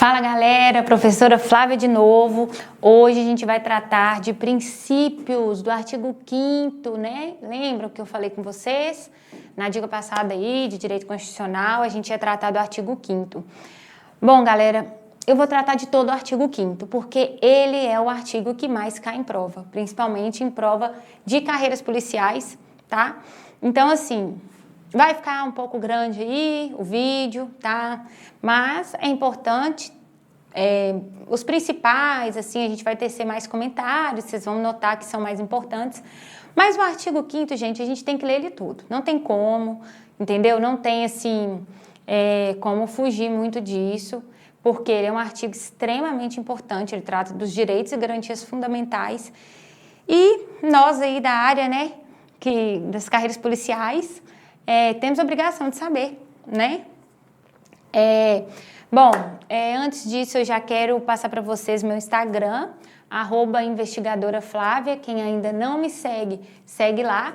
Fala galera, professora Flávia de novo. Hoje a gente vai tratar de princípios do artigo 5º, né? Lembram que eu falei com vocês? Na dica passada aí de direito constitucional, a gente ia tratar do artigo 5º. Bom galera, eu vou tratar de todo o artigo 5º, porque ele é o artigo que mais cai em prova, principalmente em prova de carreiras policiais, tá? Então assim, vai ficar um pouco grande aí o vídeo, tá? Mas é importante, os principais, assim, a gente vai tecer mais comentários, vocês vão notar que são mais importantes. Mas o artigo 5º, gente, a gente tem que ler ele tudo. Não tem como, entendeu? Não tem, assim, como fugir muito disso, porque ele é um artigo extremamente importante, ele trata dos direitos e garantias fundamentais. E nós aí da área, né, das carreiras policiais, temos a obrigação de saber, né? Antes disso eu já quero passar para vocês meu Instagram, @investigadoraflávia. Quem ainda não me segue, segue lá.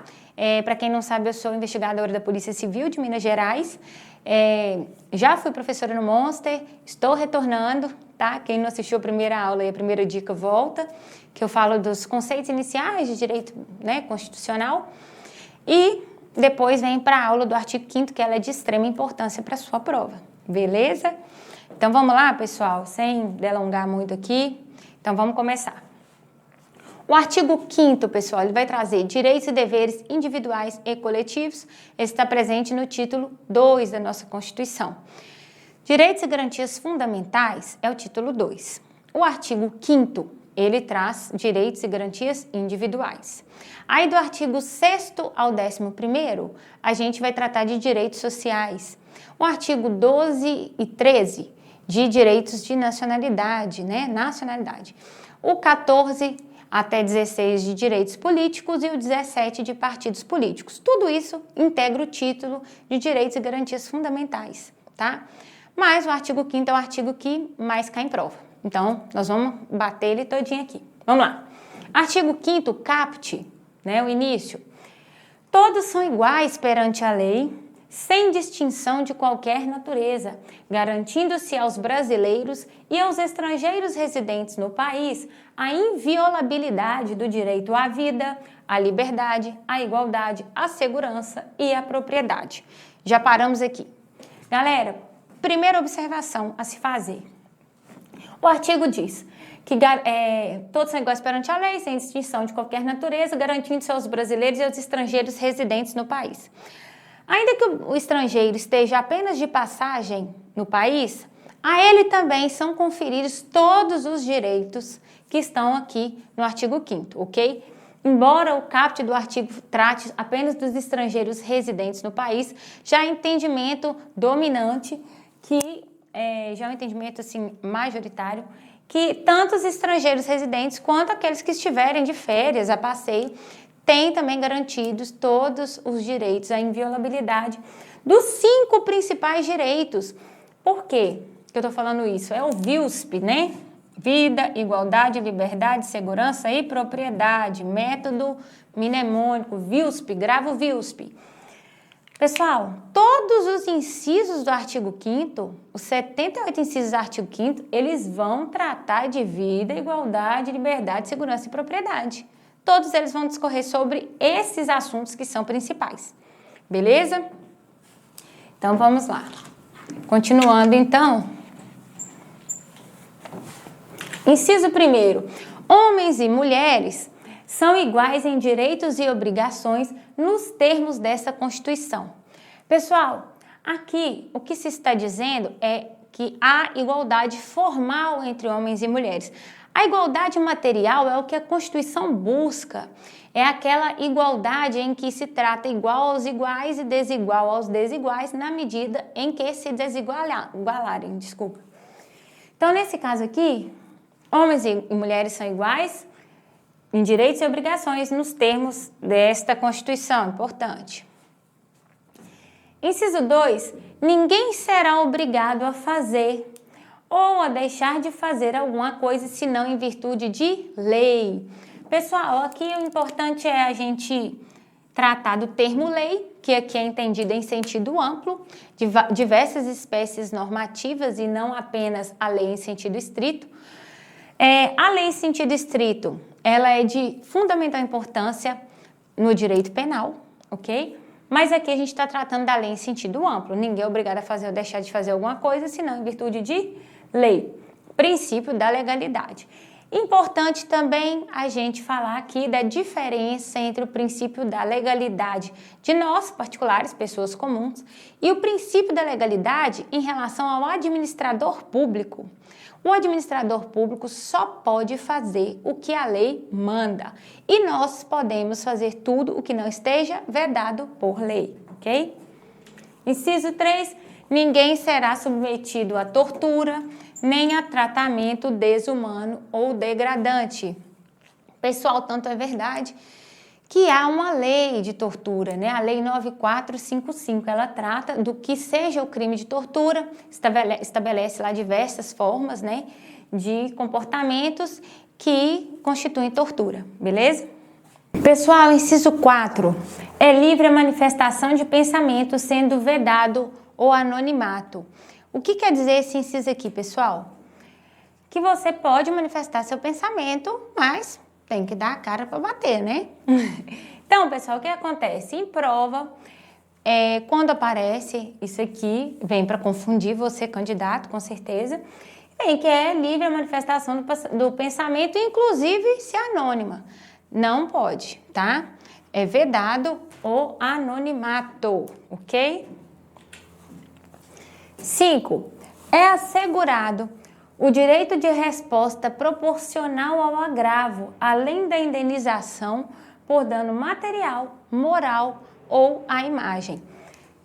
Para quem não sabe, eu sou investigadora da Polícia Civil de Minas Gerais. Já fui professora no Monster, estou retornando, tá? Quem não assistiu a primeira aula e a primeira dica, volta, que eu falo dos conceitos iniciais de direito, né, constitucional. E depois vem para a aula do artigo 5º, que ela é de extrema importância para a sua prova, beleza? Então vamos lá, pessoal, sem delongar muito aqui. Então vamos começar. O artigo 5º, pessoal, ele vai trazer direitos e deveres individuais e coletivos. Esse está presente no título 2 da nossa Constituição. Direitos e garantias fundamentais é o título 2. O artigo 5º, ele traz direitos e garantias individuais. Aí do artigo 6º ao 11º, a gente vai tratar de direitos sociais. O artigo 12 e 13, de direitos de nacionalidade, né? Nacionalidade. O 14 até 16 de direitos políticos e o 17 de partidos políticos. Tudo isso integra o título de direitos e garantias fundamentais, tá? Mas o artigo 5º é o artigo que mais cai em prova. Então, nós vamos bater ele todinho aqui. Vamos lá. Artigo 5º, caput, né, o início. Todos são iguais perante a lei, sem distinção de qualquer natureza, garantindo-se aos brasileiros e aos estrangeiros residentes no país a inviolabilidade do direito à vida, à liberdade, à igualdade, à segurança e à propriedade. Já paramos aqui. Galera, primeira observação a se fazer. O artigo diz que todos são iguais perante a lei, sem distinção de qualquer natureza, garantindo-se aos brasileiros e aos estrangeiros residentes no país. Ainda que o estrangeiro esteja apenas de passagem no país, a ele também são conferidos todos os direitos que estão aqui no artigo 5º, ok? Embora o caput do artigo trate apenas dos estrangeiros residentes no país, já é entendimento dominante que já é um entendimento assim, majoritário, que tanto os estrangeiros residentes quanto aqueles que estiverem de férias, a passeio, têm também garantidos todos os direitos, a inviolabilidade dos 5 principais direitos. Por quê que eu estou falando isso? É o VILSP, né? Vida, igualdade, liberdade, segurança e propriedade. Método mnemônico, VILSP, grava o VILSP. Pessoal, todos os incisos do artigo 5º, os 78 incisos do artigo 5º, eles vão tratar de vida, igualdade, liberdade, segurança e propriedade. Todos eles vão discorrer sobre esses assuntos que são principais. Beleza? Então, vamos lá. Continuando, então. Inciso 1º. Homens e mulheres são iguais em direitos e obrigações nos termos dessa Constituição. Pessoal, aqui o que se está dizendo é que há igualdade formal entre homens e mulheres. A igualdade material é o que a Constituição busca, é aquela igualdade em que se trata igual aos iguais e desigual aos desiguais na medida em que se desigualarem, desculpa. Então, nesse caso aqui, homens e mulheres são iguais em direitos e obrigações nos termos desta Constituição, importante. Inciso 2, ninguém será obrigado a fazer ou a deixar de fazer alguma coisa, senão em virtude de lei. Pessoal, aqui o importante é a gente tratar do termo lei, que aqui é entendido em sentido amplo, de diversas espécies normativas e não apenas a lei em sentido estrito. A lei em sentido estrito, ela é de fundamental importância no direito penal, ok? Mas aqui a gente está tratando da lei em sentido amplo. Ninguém é obrigado a fazer ou deixar de fazer alguma coisa, senão em virtude de lei. Princípio da legalidade. Importante também a gente falar aqui da diferença entre o princípio da legalidade de nós, particulares, pessoas comuns, e o princípio da legalidade em relação ao administrador público. O administrador público só pode fazer o que a lei manda e nós podemos fazer tudo o que não esteja vedado por lei, ok? Inciso 3, ninguém será submetido a tortura, nem a tratamento desumano ou degradante. Pessoal, tanto é verdade que há uma lei de tortura, né? A Lei 9455, ela trata do que seja o crime de tortura, estabelece lá diversas formas, né, de comportamentos que constituem tortura, beleza? Pessoal, inciso 4, é livre a manifestação de pensamento, sendo vedado o anonimato. O que quer dizer esse inciso aqui, pessoal? Que você pode manifestar seu pensamento, mas tem que dar a cara para bater, né? Então, pessoal, o que acontece? Em prova, quando aparece isso aqui, vem para confundir você, candidato, com certeza, vem que é livre a manifestação do pensamento, inclusive se anônima. Não pode, tá? É vedado o anonimato, ok? 5. É assegurado o direito de resposta proporcional ao agravo, além da indenização por dano material, moral ou à imagem.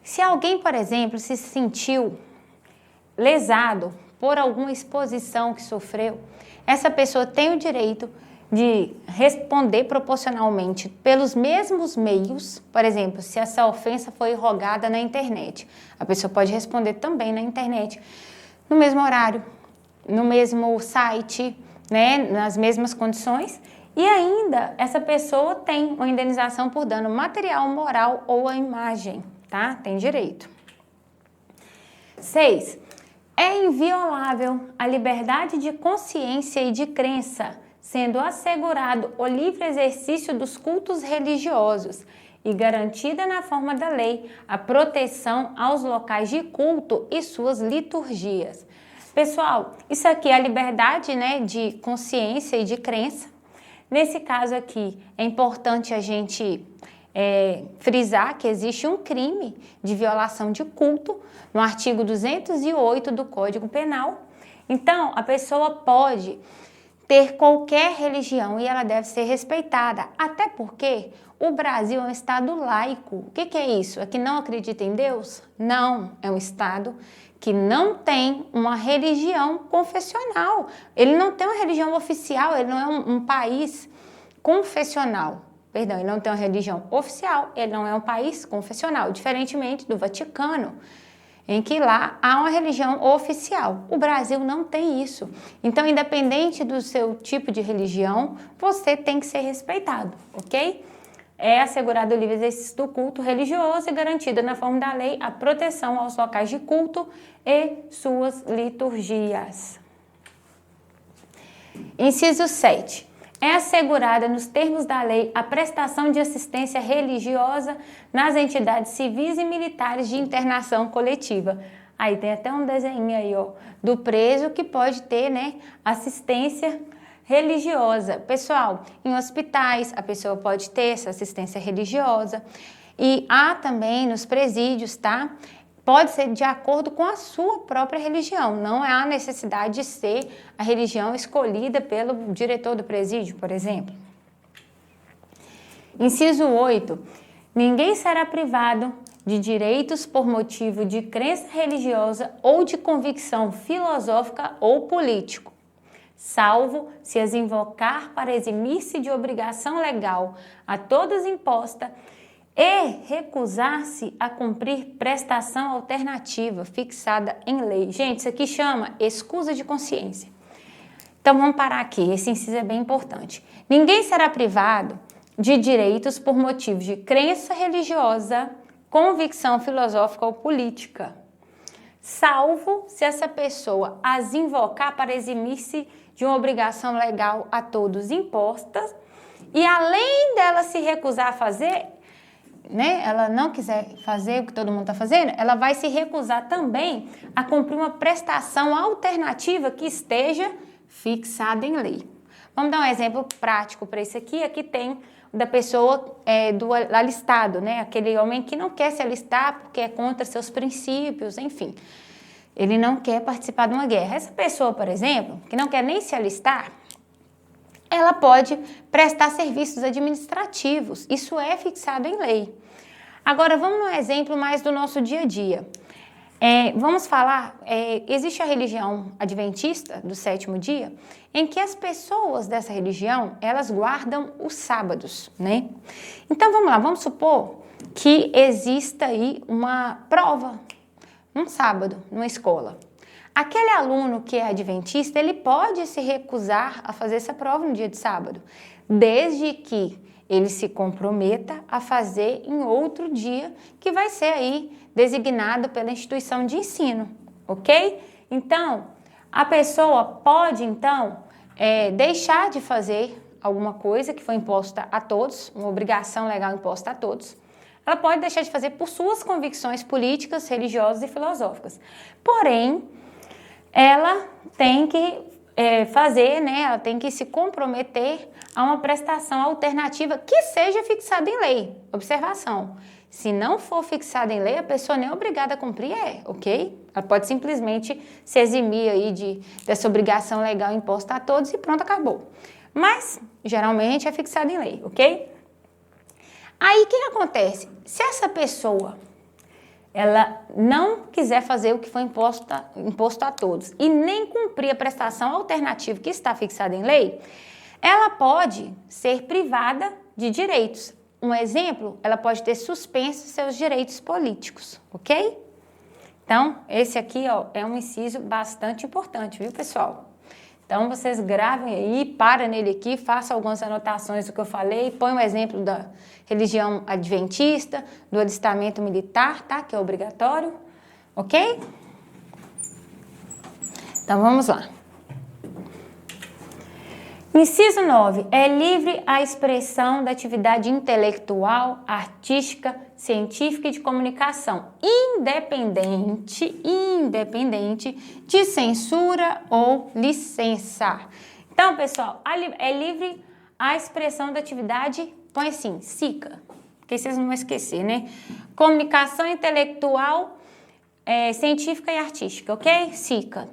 Se alguém, por exemplo, se sentiu lesado por alguma exposição que sofreu, essa pessoa tem o direito de responder proporcionalmente pelos mesmos meios. Por exemplo, se essa ofensa foi rogada na internet, a pessoa pode responder também na internet, no mesmo horário, no mesmo site, né, nas mesmas condições, e ainda essa pessoa tem uma indenização por dano material, moral ou à imagem, tá? Tem direito. 6. É inviolável a liberdade de consciência e de crença, sendo assegurado o livre exercício dos cultos religiosos e garantida na forma da lei a proteção aos locais de culto e suas liturgias. Pessoal, isso aqui é a liberdade, né, de consciência e de crença. Nesse caso aqui, é importante a gente frisar que existe um crime de violação de culto no artigo 208 do Código Penal. Então, a pessoa pode ter qualquer religião e ela deve ser respeitada, até porque o Brasil é um estado laico. O que é isso? É que não acredita em Deus? Não, é um estado que não tem uma religião confessional. Ele não tem uma religião oficial, ele não é um país confessional. Perdão, ele não tem uma religião oficial, ele não é um país confessional, diferentemente do Vaticano, em que lá há uma religião oficial. O Brasil não tem isso. Então, independente do seu tipo de religião, você tem que ser respeitado, ok? É assegurado o livre exercício do culto religioso e garantida na forma da lei a proteção aos locais de culto e suas liturgias. Inciso 7. É assegurada nos termos da lei a prestação de assistência religiosa nas entidades civis e militares de internação coletiva. Aí tem até um desenho aí, ó, do preso que pode ter, né, assistência religiosa. Pessoal, em hospitais a pessoa pode ter essa assistência religiosa e há também nos presídios, tá? Pode ser de acordo com a sua própria religião, não há necessidade de ser a religião escolhida pelo diretor do presídio, por exemplo. Inciso 8. Ninguém será privado de direitos por motivo de crença religiosa ou de convicção filosófica ou político, salvo se as invocar para eximir-se de obrigação legal a todas imposta e recusar-se a cumprir prestação alternativa fixada em lei. Gente, isso aqui chama escusa de consciência. Então, vamos parar aqui. Esse inciso é bem importante. Ninguém será privado de direitos por motivos de crença religiosa, convicção filosófica ou política, salvo se essa pessoa as invocar para eximir-se de uma obrigação legal a todos imposta e além dela se recusar a fazer, né, ela não quiser fazer o que todo mundo está fazendo, ela vai se recusar também a cumprir uma prestação alternativa que esteja fixada em lei. Vamos dar um exemplo prático para isso aqui. Aqui tem da pessoa do alistado, né? Aquele homem que não quer se alistar porque é contra seus princípios, enfim. Ele não quer participar de uma guerra. Essa pessoa, por exemplo, que não quer nem se alistar, ela pode prestar serviços administrativos. Isso é fixado em lei. Agora, vamos num exemplo mais do nosso dia a dia. Vamos falar, existe a religião adventista do sétimo dia, em que as pessoas dessa religião, elas guardam os sábados, né? Então, vamos lá, vamos supor que exista aí uma prova, um sábado, numa escola. Aquele aluno que é adventista, ele pode se recusar a fazer essa prova no dia de sábado, desde que ele se comprometa a fazer em outro dia, que vai ser aí designado pela instituição de ensino, ok? Então, a pessoa pode, então, deixar de fazer alguma coisa que foi imposta a todos, uma obrigação legal imposta a todos. Ela pode deixar de fazer por suas convicções políticas, religiosas e filosóficas. Porém, ela tem que fazer, né? Ela tem que se comprometer a uma prestação alternativa que seja fixada em lei. Observação. Se não for fixada em lei, a pessoa nem é obrigada a cumprir, ok? Ela pode simplesmente se eximir aí dessa obrigação legal imposta a todos e pronto, acabou. Mas, geralmente, é fixada em lei, ok? Aí, o que acontece? Se essa pessoa, ela não quiser fazer o que foi imposto a todos e nem cumprir a prestação alternativa que está fixada em lei, ela pode ser privada de direitos. Um exemplo, ela pode ter suspenso seus direitos políticos, ok? Então, esse aqui, ó, é um inciso bastante importante, viu, pessoal? Então, vocês gravem aí, para nele aqui, façam algumas anotações do que eu falei, põe um exemplo da religião adventista, do alistamento militar, tá? Que é obrigatório, ok? Então, vamos lá. Inciso 9. É livre a expressão da atividade intelectual, artística, científica e de comunicação, independente de censura ou licença. Então, pessoal, é livre a expressão da atividade, põe assim, SICA, porque vocês não vão esquecer, né? Comunicação intelectual, científica e artística, ok? SICA.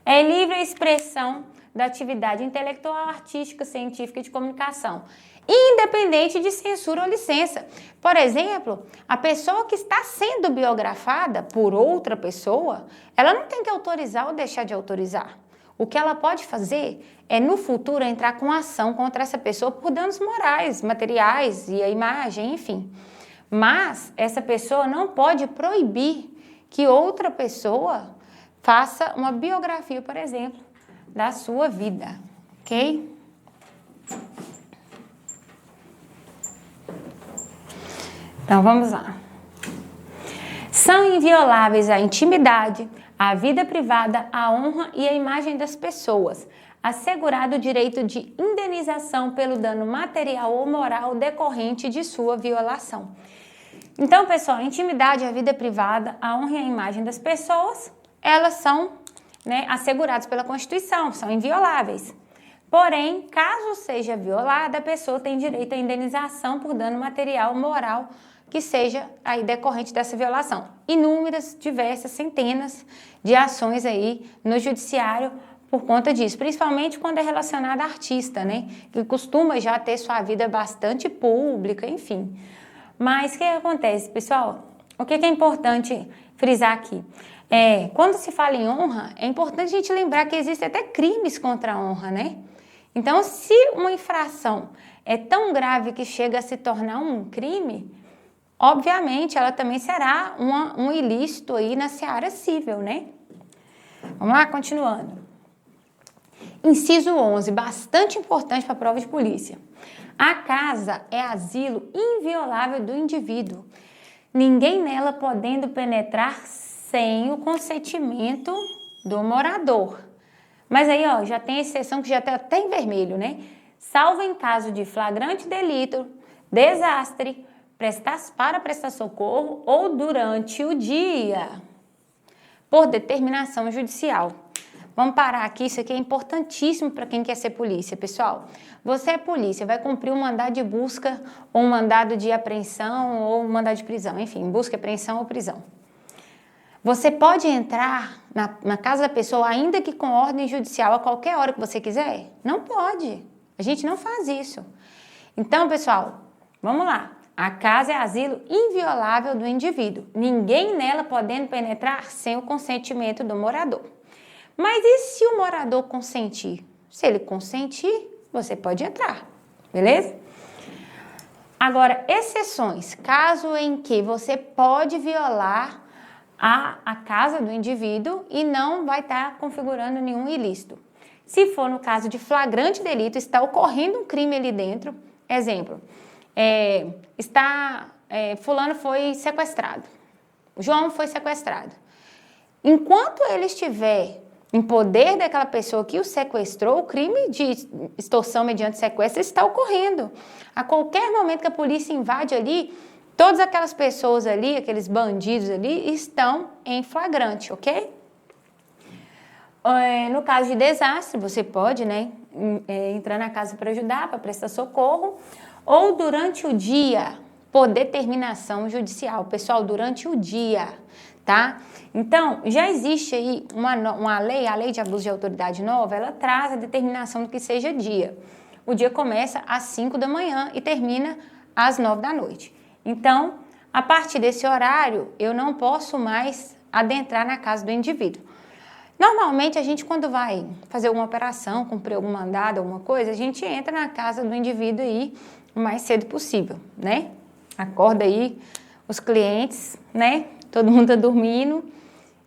É livre a expressão da atividade intelectual, artística, científica e de comunicação, independente de censura ou licença. Por exemplo, a pessoa que está sendo biografada por outra pessoa, ela não tem que autorizar ou deixar de autorizar. O que ela pode fazer é, no futuro, entrar com ação contra essa pessoa por danos morais, materiais e a imagem, enfim. Mas essa pessoa não pode proibir que outra pessoa faça uma biografia, por exemplo, da sua vida, ok? Então, vamos lá. São invioláveis a intimidade, a vida privada, a honra e a imagem das pessoas, assegurado o direito de indenização pelo dano material ou moral decorrente de sua violação. Então, pessoal, a intimidade, a vida privada, a honra e a imagem das pessoas, elas são assegurados pela Constituição, são invioláveis. Porém, caso seja violada, a pessoa tem direito à indenização por dano material, moral, que seja aí decorrente dessa violação. Inúmeras, diversas, centenas de ações aí no judiciário por conta disso, principalmente quando é relacionada a artista, né? Que costuma já ter sua vida bastante pública, enfim. Mas o que acontece, pessoal? O que é importante frisar aqui? Quando se fala em honra, é importante a gente lembrar que existem até crimes contra a honra, né? Então, se uma infração é tão grave que chega a se tornar um crime, obviamente ela também será um ilícito aí na seara civil, né? Vamos lá, continuando. Inciso 11, bastante importante para a prova de polícia. A casa é asilo inviolável do indivíduo. Ninguém nela podendo penetrar sem o consentimento do morador. Mas aí, ó, já tem exceção que já está até em vermelho, né? Salvo em caso de flagrante delito, desastre, para prestar socorro ou durante o dia, por determinação judicial. Vamos parar aqui, isso aqui é importantíssimo para quem quer ser polícia, pessoal. Você é polícia, vai cumprir um mandado de busca, ou um mandado de apreensão, ou um mandado de prisão, enfim, busca, apreensão ou prisão. Você pode entrar na casa da pessoa, ainda que com ordem judicial, a qualquer hora que você quiser? Não pode. A gente não faz isso. Então, pessoal, vamos lá. A casa é asilo inviolável do indivíduo. Ninguém nela podendo penetrar sem o consentimento do morador. Mas e se o morador consentir? Se ele consentir, você pode entrar, beleza? Agora, exceções, caso em que você pode violar a casa do indivíduo e não vai estar configurando nenhum ilícito. Se for no caso de flagrante delito, está ocorrendo um crime ali dentro, exemplo, fulano foi sequestrado, João foi sequestrado. Enquanto ele estiver em poder daquela pessoa que o sequestrou, o crime de extorsão mediante sequestro está ocorrendo. A qualquer momento que a polícia invade ali, todas aquelas pessoas ali, aqueles bandidos ali, estão em flagrante, ok? No caso de desastre, você pode, né, entrar na casa para ajudar, para prestar socorro, ou durante o dia, por determinação judicial. Pessoal, durante o dia, tá? Então, já existe aí uma lei, a lei de abuso de autoridade nova, ela traz a determinação do que seja dia. O dia começa às 5 da manhã e termina às 9 da noite. Então, a partir desse horário, eu não posso mais adentrar na casa do indivíduo. Normalmente, a gente, quando vai fazer alguma operação, cumprir algum mandado, alguma coisa, a gente entra na casa do indivíduo aí o mais cedo possível, né? Acorda aí os clientes, né? Todo mundo tá dormindo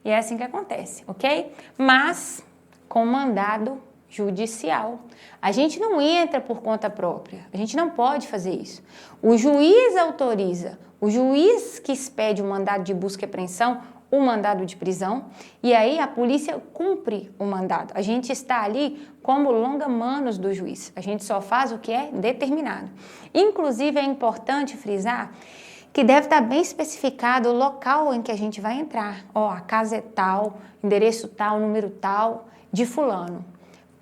e é assim que acontece, ok? Mas com mandado judicial. A gente não entra por conta própria, a gente não pode fazer isso. O juiz autoriza, o juiz que expede o mandado de busca e apreensão, o mandado de prisão, e aí a polícia cumpre o mandado. A gente está ali como longa-manos do juiz, a gente só faz o que é determinado. Inclusive, é importante frisar que deve estar bem especificado o local em que a gente vai entrar. Ó, a casa é tal, endereço tal, número tal, de fulano.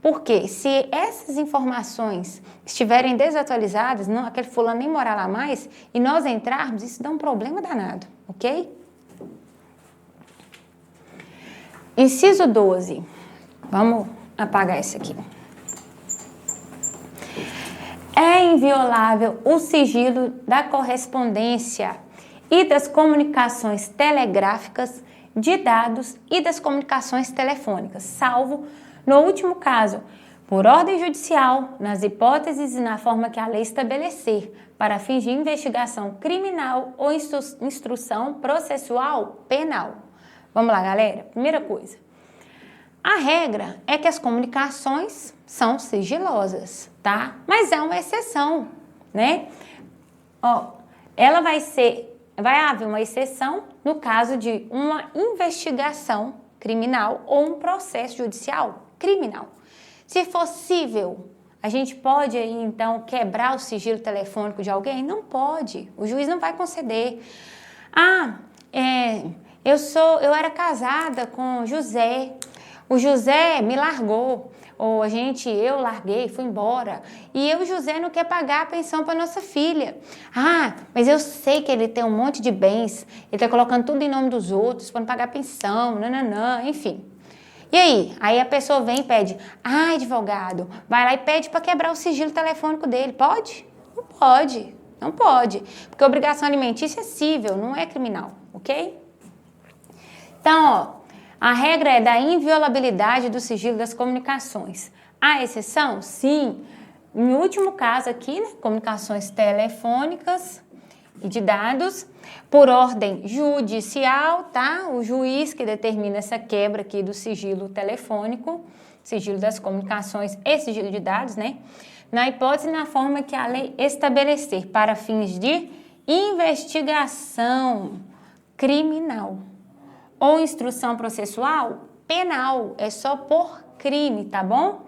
Porque se essas informações estiverem desatualizadas, não, aquele fulano nem morar lá mais, e nós entrarmos, isso dá um problema danado, ok? Inciso 12. Vamos apagar isso aqui. É inviolável o sigilo da correspondência e das comunicações telegráficas, de dados e das comunicações telefônicas, salvo, no último caso, por ordem judicial, nas hipóteses e na forma que a lei estabelecer, para fins de investigação criminal ou instrução processual penal. Vamos lá, galera. Primeira coisa. A regra é que as comunicações são sigilosas, tá? Mas é uma exceção, né? Ó, vai haver uma exceção no caso de uma investigação criminal ou um processo judicial criminal. Se for cível, a gente pode aí então quebrar o sigilo telefônico de alguém? Não pode. O juiz não vai conceder. Eu era casada com José. O José me largou, ou eu larguei, fui embora, e o José não quer pagar a pensão para nossa filha. Mas eu sei que ele tem um monte de bens, ele está colocando tudo em nome dos outros, para não pagar a pensão, nananã, enfim. E aí? Aí a pessoa vem e pede, advogado, vai lá e pede para quebrar o sigilo telefônico dele. Pode? Não pode, não pode, porque obrigação alimentícia é cível, não é criminal, ok? Então, a regra é da inviolabilidade do sigilo das comunicações. Há exceção? Sim. Em último caso aqui, né, comunicações telefônicas e de dados, por ordem judicial, tá? O juiz que determina essa quebra aqui do sigilo telefônico sigilo das comunicações e sigilo de dados, né? Na hipótese e na forma que a lei estabelecer para fins de investigação criminal ou instrução processual penal, é só por crime, tá bom?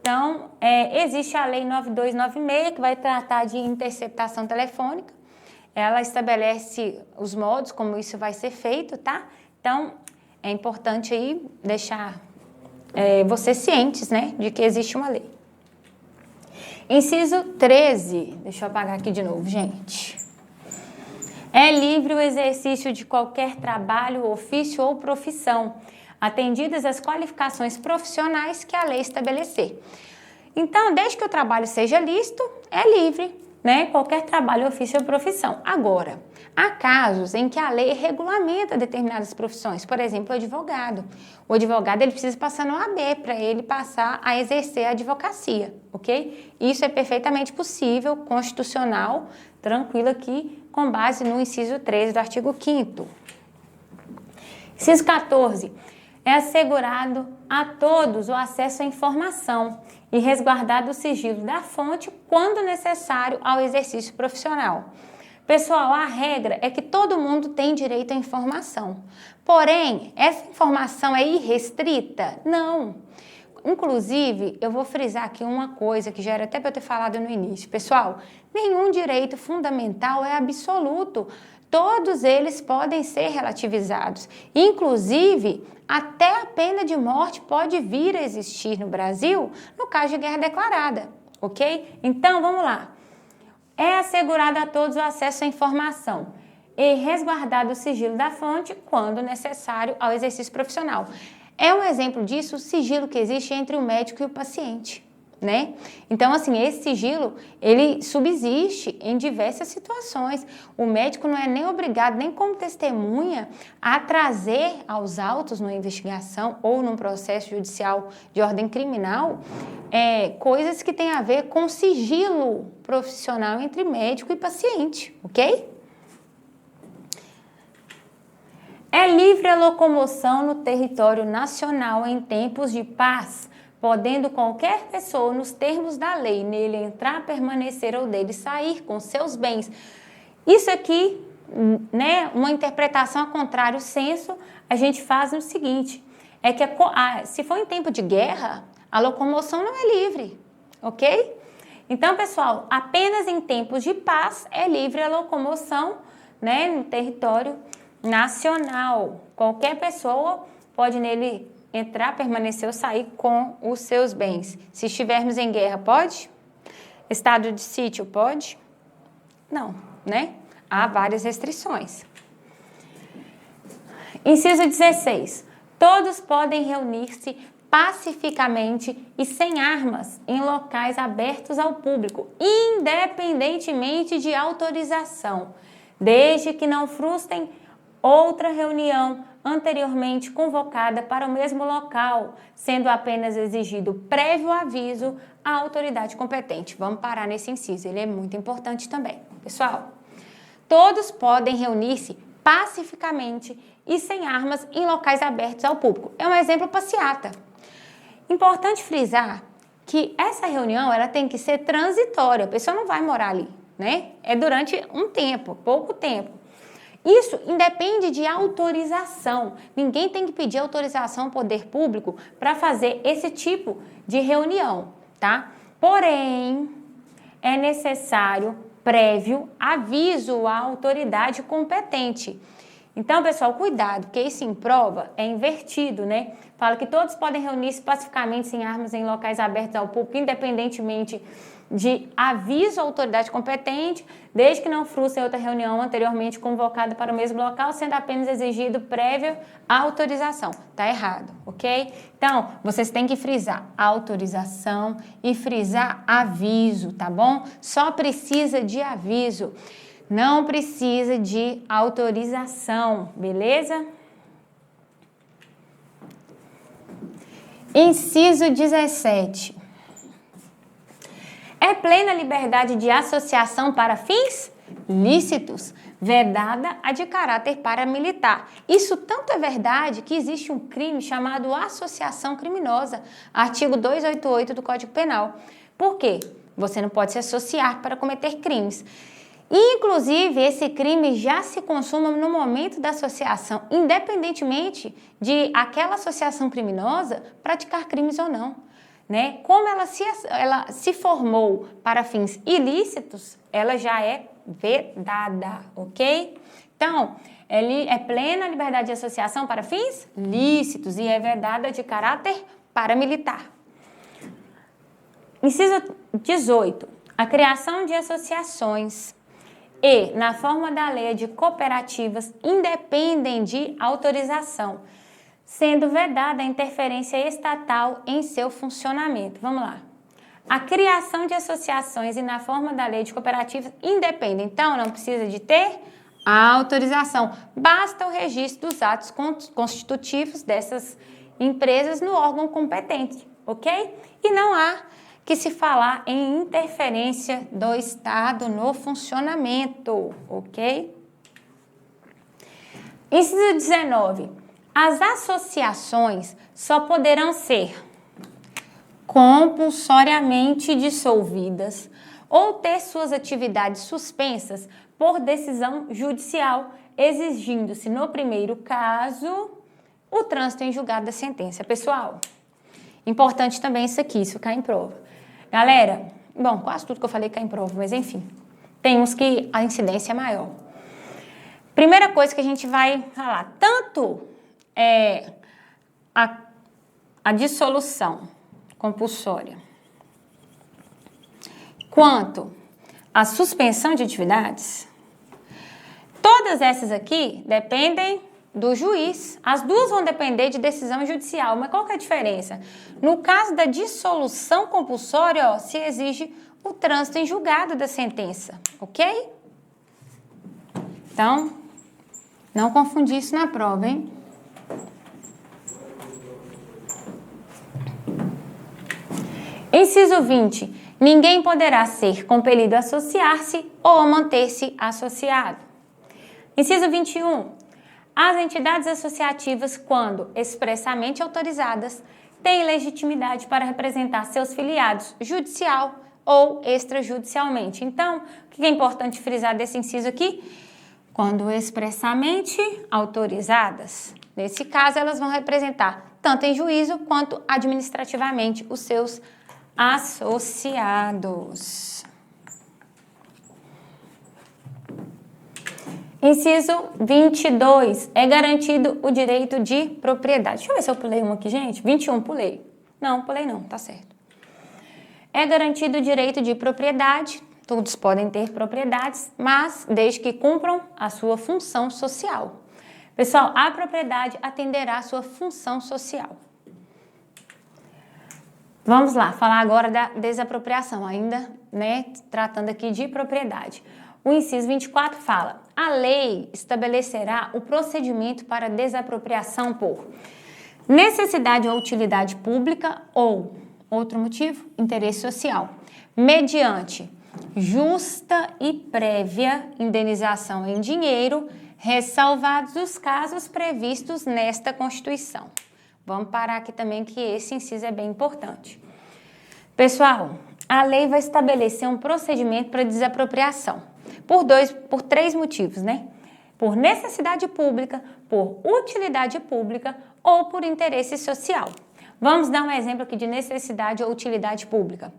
Então, existe a Lei 9296, que vai tratar de interceptação telefônica. Ela estabelece os modos como isso vai ser feito, tá? Então, é importante aí deixar vocês cientes, né, de que existe uma lei. Inciso 13, deixa eu apagar aqui de novo, gente. É livre o exercício de qualquer trabalho, ofício ou profissão, atendidas as qualificações profissionais que a lei estabelecer. Então, desde que o trabalho seja lícito, é livre, né? Qualquer trabalho, ofício ou profissão. Agora, há casos em que a lei regulamenta determinadas profissões, por exemplo, o advogado. O advogado ele precisa passar no OAB para ele passar a exercer a advocacia, ok? Isso é perfeitamente possível, constitucional, tranquilo aqui, com base no inciso 13 do artigo 5º. Inciso 14. É assegurado a todos o acesso à informação e resguardado o sigilo da fonte quando necessário ao exercício profissional. Pessoal, a regra é que todo mundo tem direito à informação. Porém, essa informação é irrestrita? Não. Inclusive, eu vou frisar aqui uma coisa que já era até para eu ter falado no início. Pessoal, nenhum direito fundamental é absoluto. Todos eles podem ser relativizados. Inclusive, até a pena de morte pode vir a existir no Brasil no caso de guerra declarada, ok? Então, vamos lá. É assegurado a todos o acesso à informação e resguardado o sigilo da fonte quando necessário ao exercício profissional. É um exemplo disso o sigilo que existe entre o médico e o paciente, né? Então, assim, esse sigilo, ele subsiste em diversas situações. O médico não é nem obrigado, nem como testemunha, a trazer aos autos numa investigação ou num processo judicial de ordem criminal coisas que têm a ver com sigilo profissional entre médico e paciente, ok? É livre a locomoção no território nacional em tempos de paz, podendo qualquer pessoa, nos termos da lei, nele entrar, permanecer ou dele sair com seus bens. Isso aqui, né, uma interpretação a contrário senso, a gente faz no seguinte, é que se for em tempo de guerra, a locomoção não é livre, ok? Então, pessoal, apenas em tempos de paz é livre a locomoção, né, no território nacional. Qualquer pessoa pode nele entrar, permanecer ou sair com os seus bens. Se estivermos em guerra, pode? Estado de sítio, pode? Não, né? Há várias restrições. Inciso 16. Todos podem reunir-se pacificamente e sem armas em locais abertos ao público, independentemente de autorização, desde que não frustrem outra reunião anteriormente convocada para o mesmo local, sendo apenas exigido prévio aviso à autoridade competente. Vamos parar nesse inciso, ele é muito importante também. Pessoal, todos podem reunir-se pacificamente e sem armas em locais abertos ao público. É um exemplo passeata. Importante frisar que essa reunião ela tem que ser transitória, a pessoa não vai morar ali, né? É durante um tempo, pouco tempo. Isso independe de autorização. Ninguém tem que pedir autorização ao poder público para fazer esse tipo de reunião, tá? Porém, é necessário prévio aviso à autoridade competente. Então, pessoal, cuidado, porque isso em prova é invertido, né? Fala que todos podem reunir-se pacificamente sem armas em locais abertos ao público, independentemente de aviso à autoridade competente, desde que não frustrem outra reunião anteriormente convocada para o mesmo local, sendo apenas exigido prévia autorização. Tá errado, ok? Então, vocês têm que frisar autorização e frisar aviso, tá bom? Só precisa de aviso, não precisa de autorização, beleza? Inciso 17. É plena liberdade de associação para fins lícitos, vedada a de caráter paramilitar. Isso tanto é verdade que existe um crime chamado associação criminosa, artigo 288 do Código Penal. Por quê? Você não pode se associar para cometer crimes. Inclusive, esse crime já se consuma no momento da associação, independentemente de aquela associação criminosa praticar crimes ou não, né? Como ela se formou para fins ilícitos, ela já é vedada, ok? Então, ele é plena liberdade de associação para fins lícitos e é vedada de caráter paramilitar. Inciso 18. A criação de associações e, na forma da lei de cooperativas, independem de autorização, sendo vedada a interferência estatal em seu funcionamento. Vamos lá. A criação de associações e, na forma da lei de cooperativas, independem. Então, não precisa de ter a autorização. Basta o registro dos atos constitutivos dessas empresas no órgão competente, ok? E não há que se falar em interferência do Estado no funcionamento, ok? Inciso 19. As associações só poderão ser compulsoriamente dissolvidas ou ter suas atividades suspensas por decisão judicial, exigindo-se, no primeiro caso, o trânsito em julgado da sentença. Pessoal, importante também isso aqui, isso cai em prova. Galera, bom, quase tudo que eu falei cai em prova, mas enfim, tem uns que a incidência é maior. Primeira coisa que a gente vai falar, tanto a dissolução compulsória quanto a suspensão de atividades, todas essas aqui dependem do juiz. As duas vão depender de decisão judicial, mas qual que é a diferença? No caso da dissolução compulsória, ó, se exige o trânsito em julgado da sentença, ok? Então, não confundir isso na prova, hein? Inciso 20. Ninguém poderá ser compelido a associar-se ou a manter-se associado. Inciso 21. As entidades associativas, quando expressamente autorizadas, têm legitimidade para representar seus filiados judicial ou extrajudicialmente. Então, o que é importante frisar desse inciso aqui? Quando expressamente autorizadas. Nesse caso, elas vão representar, tanto em juízo quanto administrativamente, os seus associados. Inciso 22. É garantido o direito de propriedade. Deixa eu ver se eu pulei um aqui, gente. 21, pulei. Não, pulei não, tá certo. É garantido o direito de propriedade. Todos podem ter propriedades, mas desde que cumpram a sua função social. Pessoal, a propriedade atenderá à sua função social. Vamos lá, falar agora da desapropriação, ainda, né, tratando aqui de propriedade. O inciso 24 fala: a lei estabelecerá o procedimento para desapropriação por necessidade ou utilidade pública ou, outro motivo, interesse social, mediante justa e prévia indenização em dinheiro, ressalvados os casos previstos nesta Constituição. Vamos parar aqui também que esse inciso é bem importante. Pessoal, a lei vai estabelecer um procedimento para desapropriação por três motivos, né? Por necessidade pública, por utilidade pública ou por interesse social. Vamos dar um exemplo aqui de necessidade ou utilidade pública.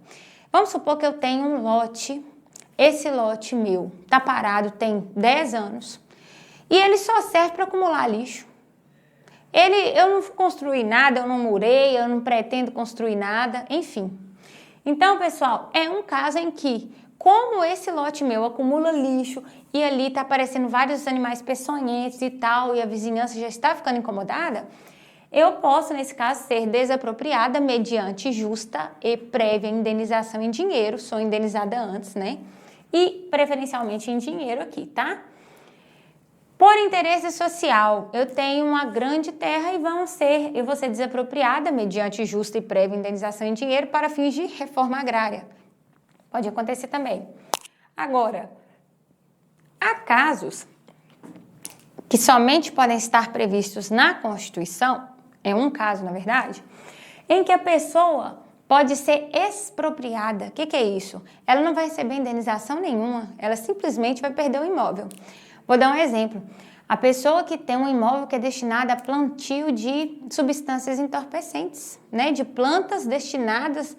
Vamos supor que eu tenho um lote, esse lote meu tá parado tem 10 anos e ele só serve para acumular lixo. Eu não construí nada, eu não murei, eu não pretendo construir nada, enfim. Então, pessoal, é um caso em que, como esse lote meu acumula lixo e ali tá aparecendo vários animais peçonhentos e tal, e a vizinhança já está ficando incomodada, eu posso, nesse caso, ser desapropriada mediante justa e prévia indenização em dinheiro, sou indenizada antes, né? E preferencialmente em dinheiro aqui, tá? Por interesse social, eu tenho uma grande terra e eu vou ser desapropriada mediante justa e prévia indenização em dinheiro para fins de reforma agrária. Pode acontecer também. Agora, Há casos que somente podem estar previstos na Constituição, é um caso, na verdade, em que a pessoa pode ser expropriada. O que é isso? Ela não vai receber indenização nenhuma, ela simplesmente vai perder o imóvel. Vou dar um exemplo. A pessoa que tem um imóvel que é destinado a plantio de substâncias entorpecentes, né? De plantas destinadas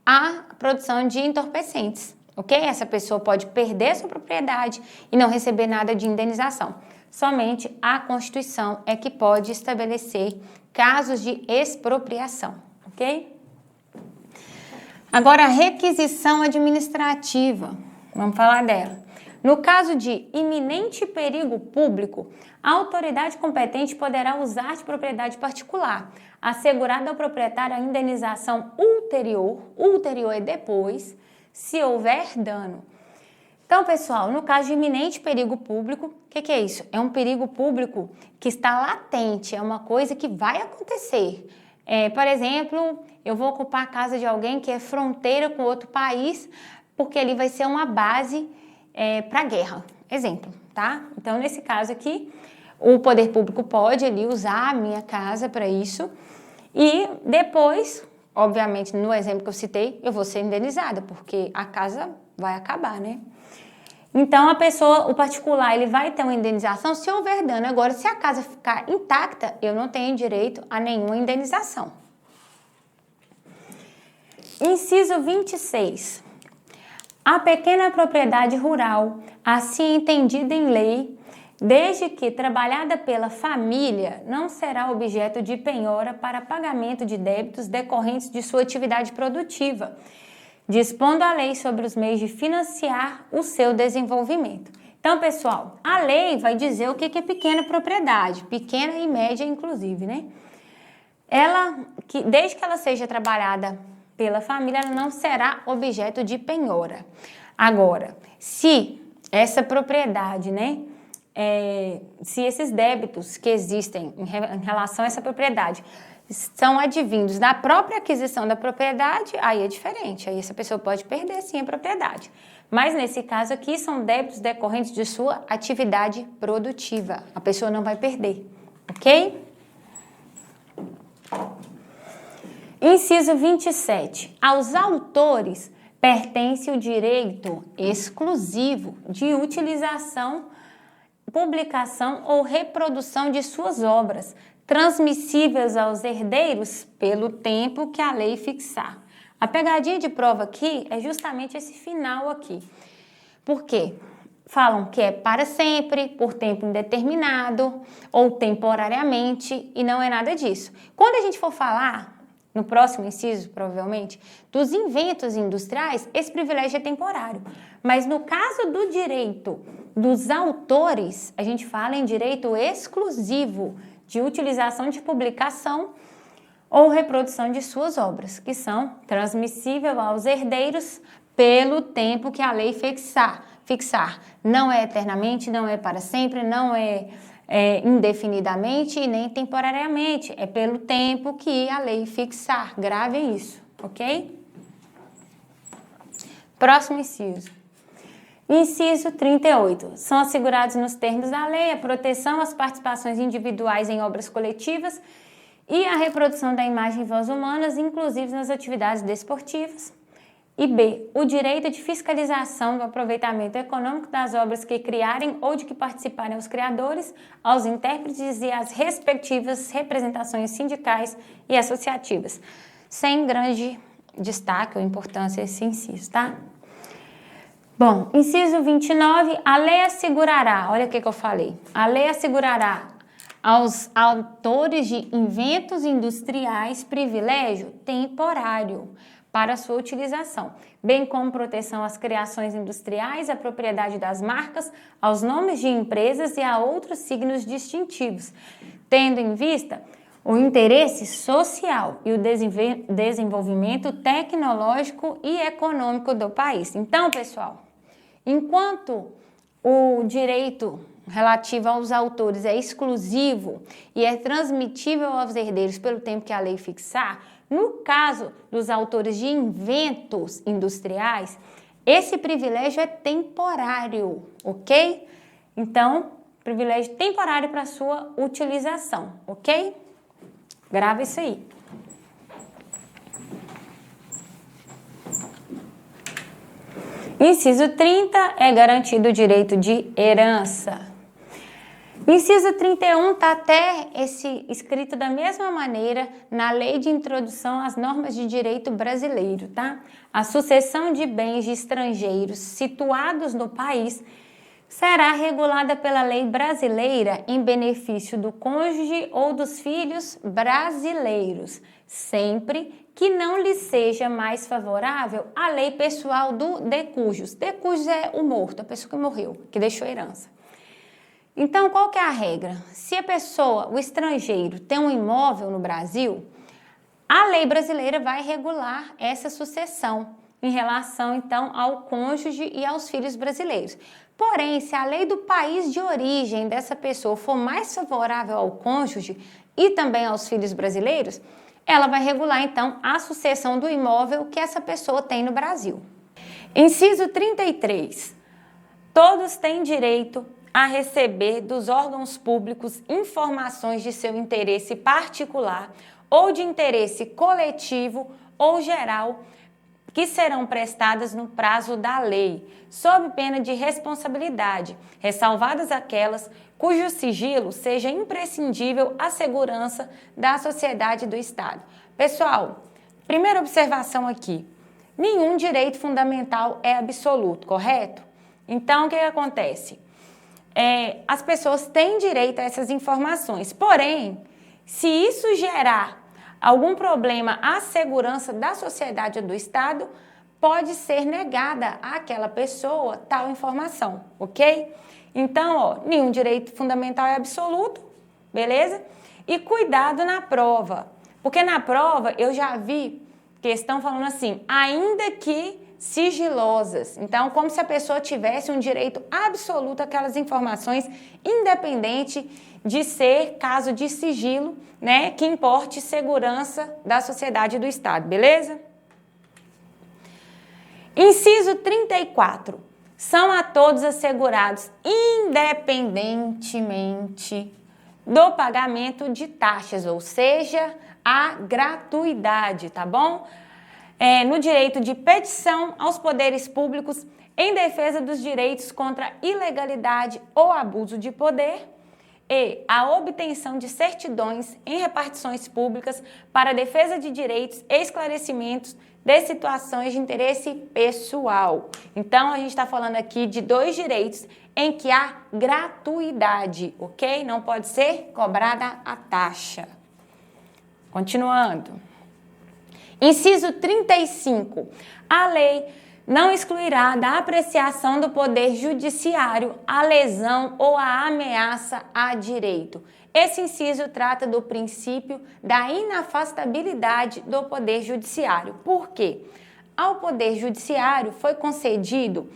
à produção de entorpecentes, ok? Essa pessoa pode perder sua propriedade e não receber nada de indenização. Somente a Constituição é que pode estabelecer casos de expropriação, ok? Agora, a requisição administrativa, vamos falar dela. No caso de iminente perigo público, a autoridade competente poderá usar de propriedade particular, assegurada ao proprietário a indenização ulterior é depois, se houver dano. Então, pessoal, no caso de iminente perigo público, o que é isso? É um perigo público que está latente, é uma coisa que vai acontecer. Por exemplo, eu vou ocupar a casa de alguém que é fronteira com outro país, porque ali vai ser uma base para guerra, exemplo, tá? Então, nesse caso aqui, o poder público pode ali usar a minha casa para isso e depois, obviamente, no exemplo que eu citei, eu vou ser indenizada, porque a casa vai acabar, né? Então, o particular, ele vai ter uma indenização se houver dano. Agora, se a casa ficar intacta, eu não tenho direito a nenhuma indenização. Inciso 26. A pequena propriedade rural, assim entendida em lei, desde que trabalhada pela família, não será objeto de penhora para pagamento de débitos decorrentes de sua atividade produtiva, dispondo a lei sobre os meios de financiar o seu desenvolvimento. Então, pessoal, a lei vai dizer o que é pequena propriedade, pequena e média, inclusive, né? Desde que ela seja trabalhada pela família, ela não será objeto de penhora. Agora, se essa propriedade, né, se esses débitos que existem em relação a essa propriedade são advindos da própria aquisição da propriedade, aí é diferente, aí essa pessoa pode perder sim a propriedade. Mas nesse caso aqui são débitos decorrentes de sua atividade produtiva, a pessoa não vai perder, ok? Inciso 27. Aos autores pertence o direito exclusivo de utilização, publicação ou reprodução de suas obras, transmissíveis aos herdeiros pelo tempo que a lei fixar. A pegadinha de prova aqui é justamente esse final aqui. Por quê? Falam que é para sempre, por tempo indeterminado ou temporariamente, e não é nada disso. Quando a gente for falar, no próximo inciso, provavelmente, dos inventos industriais, esse privilégio é temporário. Mas no caso do direito dos autores, a gente fala em direito exclusivo de utilização de publicação ou reprodução de suas obras, que são transmissíveis aos herdeiros pelo tempo que a lei fixar. Não é eternamente, não é para sempre, não é indefinidamente e nem temporariamente. É pelo tempo que a lei fixar. Gravem isso, ok? Próximo inciso. Inciso 38. São assegurados nos termos da lei a proteção às participações individuais em obras coletivas e a reprodução da imagem e voz humanas, inclusive nas atividades desportivas. E B, o direito de fiscalização do aproveitamento econômico das obras que criarem ou de que participarem os criadores, aos intérpretes e às respectivas representações sindicais e associativas. Sem grande destaque ou importância esse inciso, tá? Bom, inciso 29, a lei assegurará, olha o que eu falei, a lei assegurará aos autores de inventos industriais privilégio temporário para sua utilização, bem como proteção às criações industriais, à propriedade das marcas, aos nomes de empresas e a outros signos distintivos, tendo em vista o interesse social e o desenvolvimento tecnológico e econômico do país. Então, pessoal, enquanto o direito relativo aos autores é exclusivo e é transmitível aos herdeiros pelo tempo que a lei fixar, no caso dos autores de inventos industriais, esse privilégio é temporário, ok? Então, privilégio temporário para sua utilização, ok? Grava isso aí. Inciso 30 é garantido o direito de herança. Inciso 31 está até escrito da mesma maneira na Lei de Introdução às Normas de Direito Brasileiro, tá? A sucessão de bens de estrangeiros situados no país será regulada pela lei brasileira em benefício do cônjuge ou dos filhos brasileiros, sempre que não lhe seja mais favorável a lei pessoal do de cujus. De cujus é o morto, a pessoa que morreu, que deixou herança. Então, qual que é a regra? Se a pessoa, o estrangeiro, tem um imóvel no Brasil, a lei brasileira vai regular essa sucessão em relação, então, ao cônjuge e aos filhos brasileiros. Porém, se a lei do país de origem dessa pessoa for mais favorável ao cônjuge e também aos filhos brasileiros, ela vai regular, então, a sucessão do imóvel que essa pessoa tem no Brasil. Inciso 33. Todos têm direito a receber dos órgãos públicos informações de seu interesse particular ou de interesse coletivo ou geral que serão prestadas no prazo da lei, sob pena de responsabilidade, ressalvadas aquelas cujo sigilo seja imprescindível à segurança da sociedade e do Estado. Pessoal, primeira observação aqui, nenhum direito fundamental é absoluto, correto? Então, o que acontece? As pessoas têm direito a essas informações, porém, se isso gerar algum problema à segurança da sociedade ou do Estado, pode ser negada àquela pessoa tal informação, ok? Então, nenhum direito fundamental é absoluto, beleza? E cuidado na prova, porque na prova eu já vi questão falando assim, ainda que sigilosas. Então, como se a pessoa tivesse um direito absoluto àquelas informações, independente de ser caso de sigilo, né, que importe segurança da sociedade e do Estado, beleza? Inciso 34. São a todos assegurados, independentemente do pagamento de taxas, ou seja, a gratuidade, tá bom? No direito de petição aos poderes públicos em defesa dos direitos contra ilegalidade ou abuso de poder e a obtenção de certidões em repartições públicas para a defesa de direitos e esclarecimentos de situações de interesse pessoal. Então, a gente está falando aqui de dois direitos em que há gratuidade, ok? Não pode ser cobrada a taxa. Continuando. Inciso 35. A lei não excluirá da apreciação do Poder Judiciário a lesão ou a ameaça a direito. Esse inciso trata do princípio da inafastabilidade do Poder Judiciário. Por quê? Ao Poder Judiciário foi concedido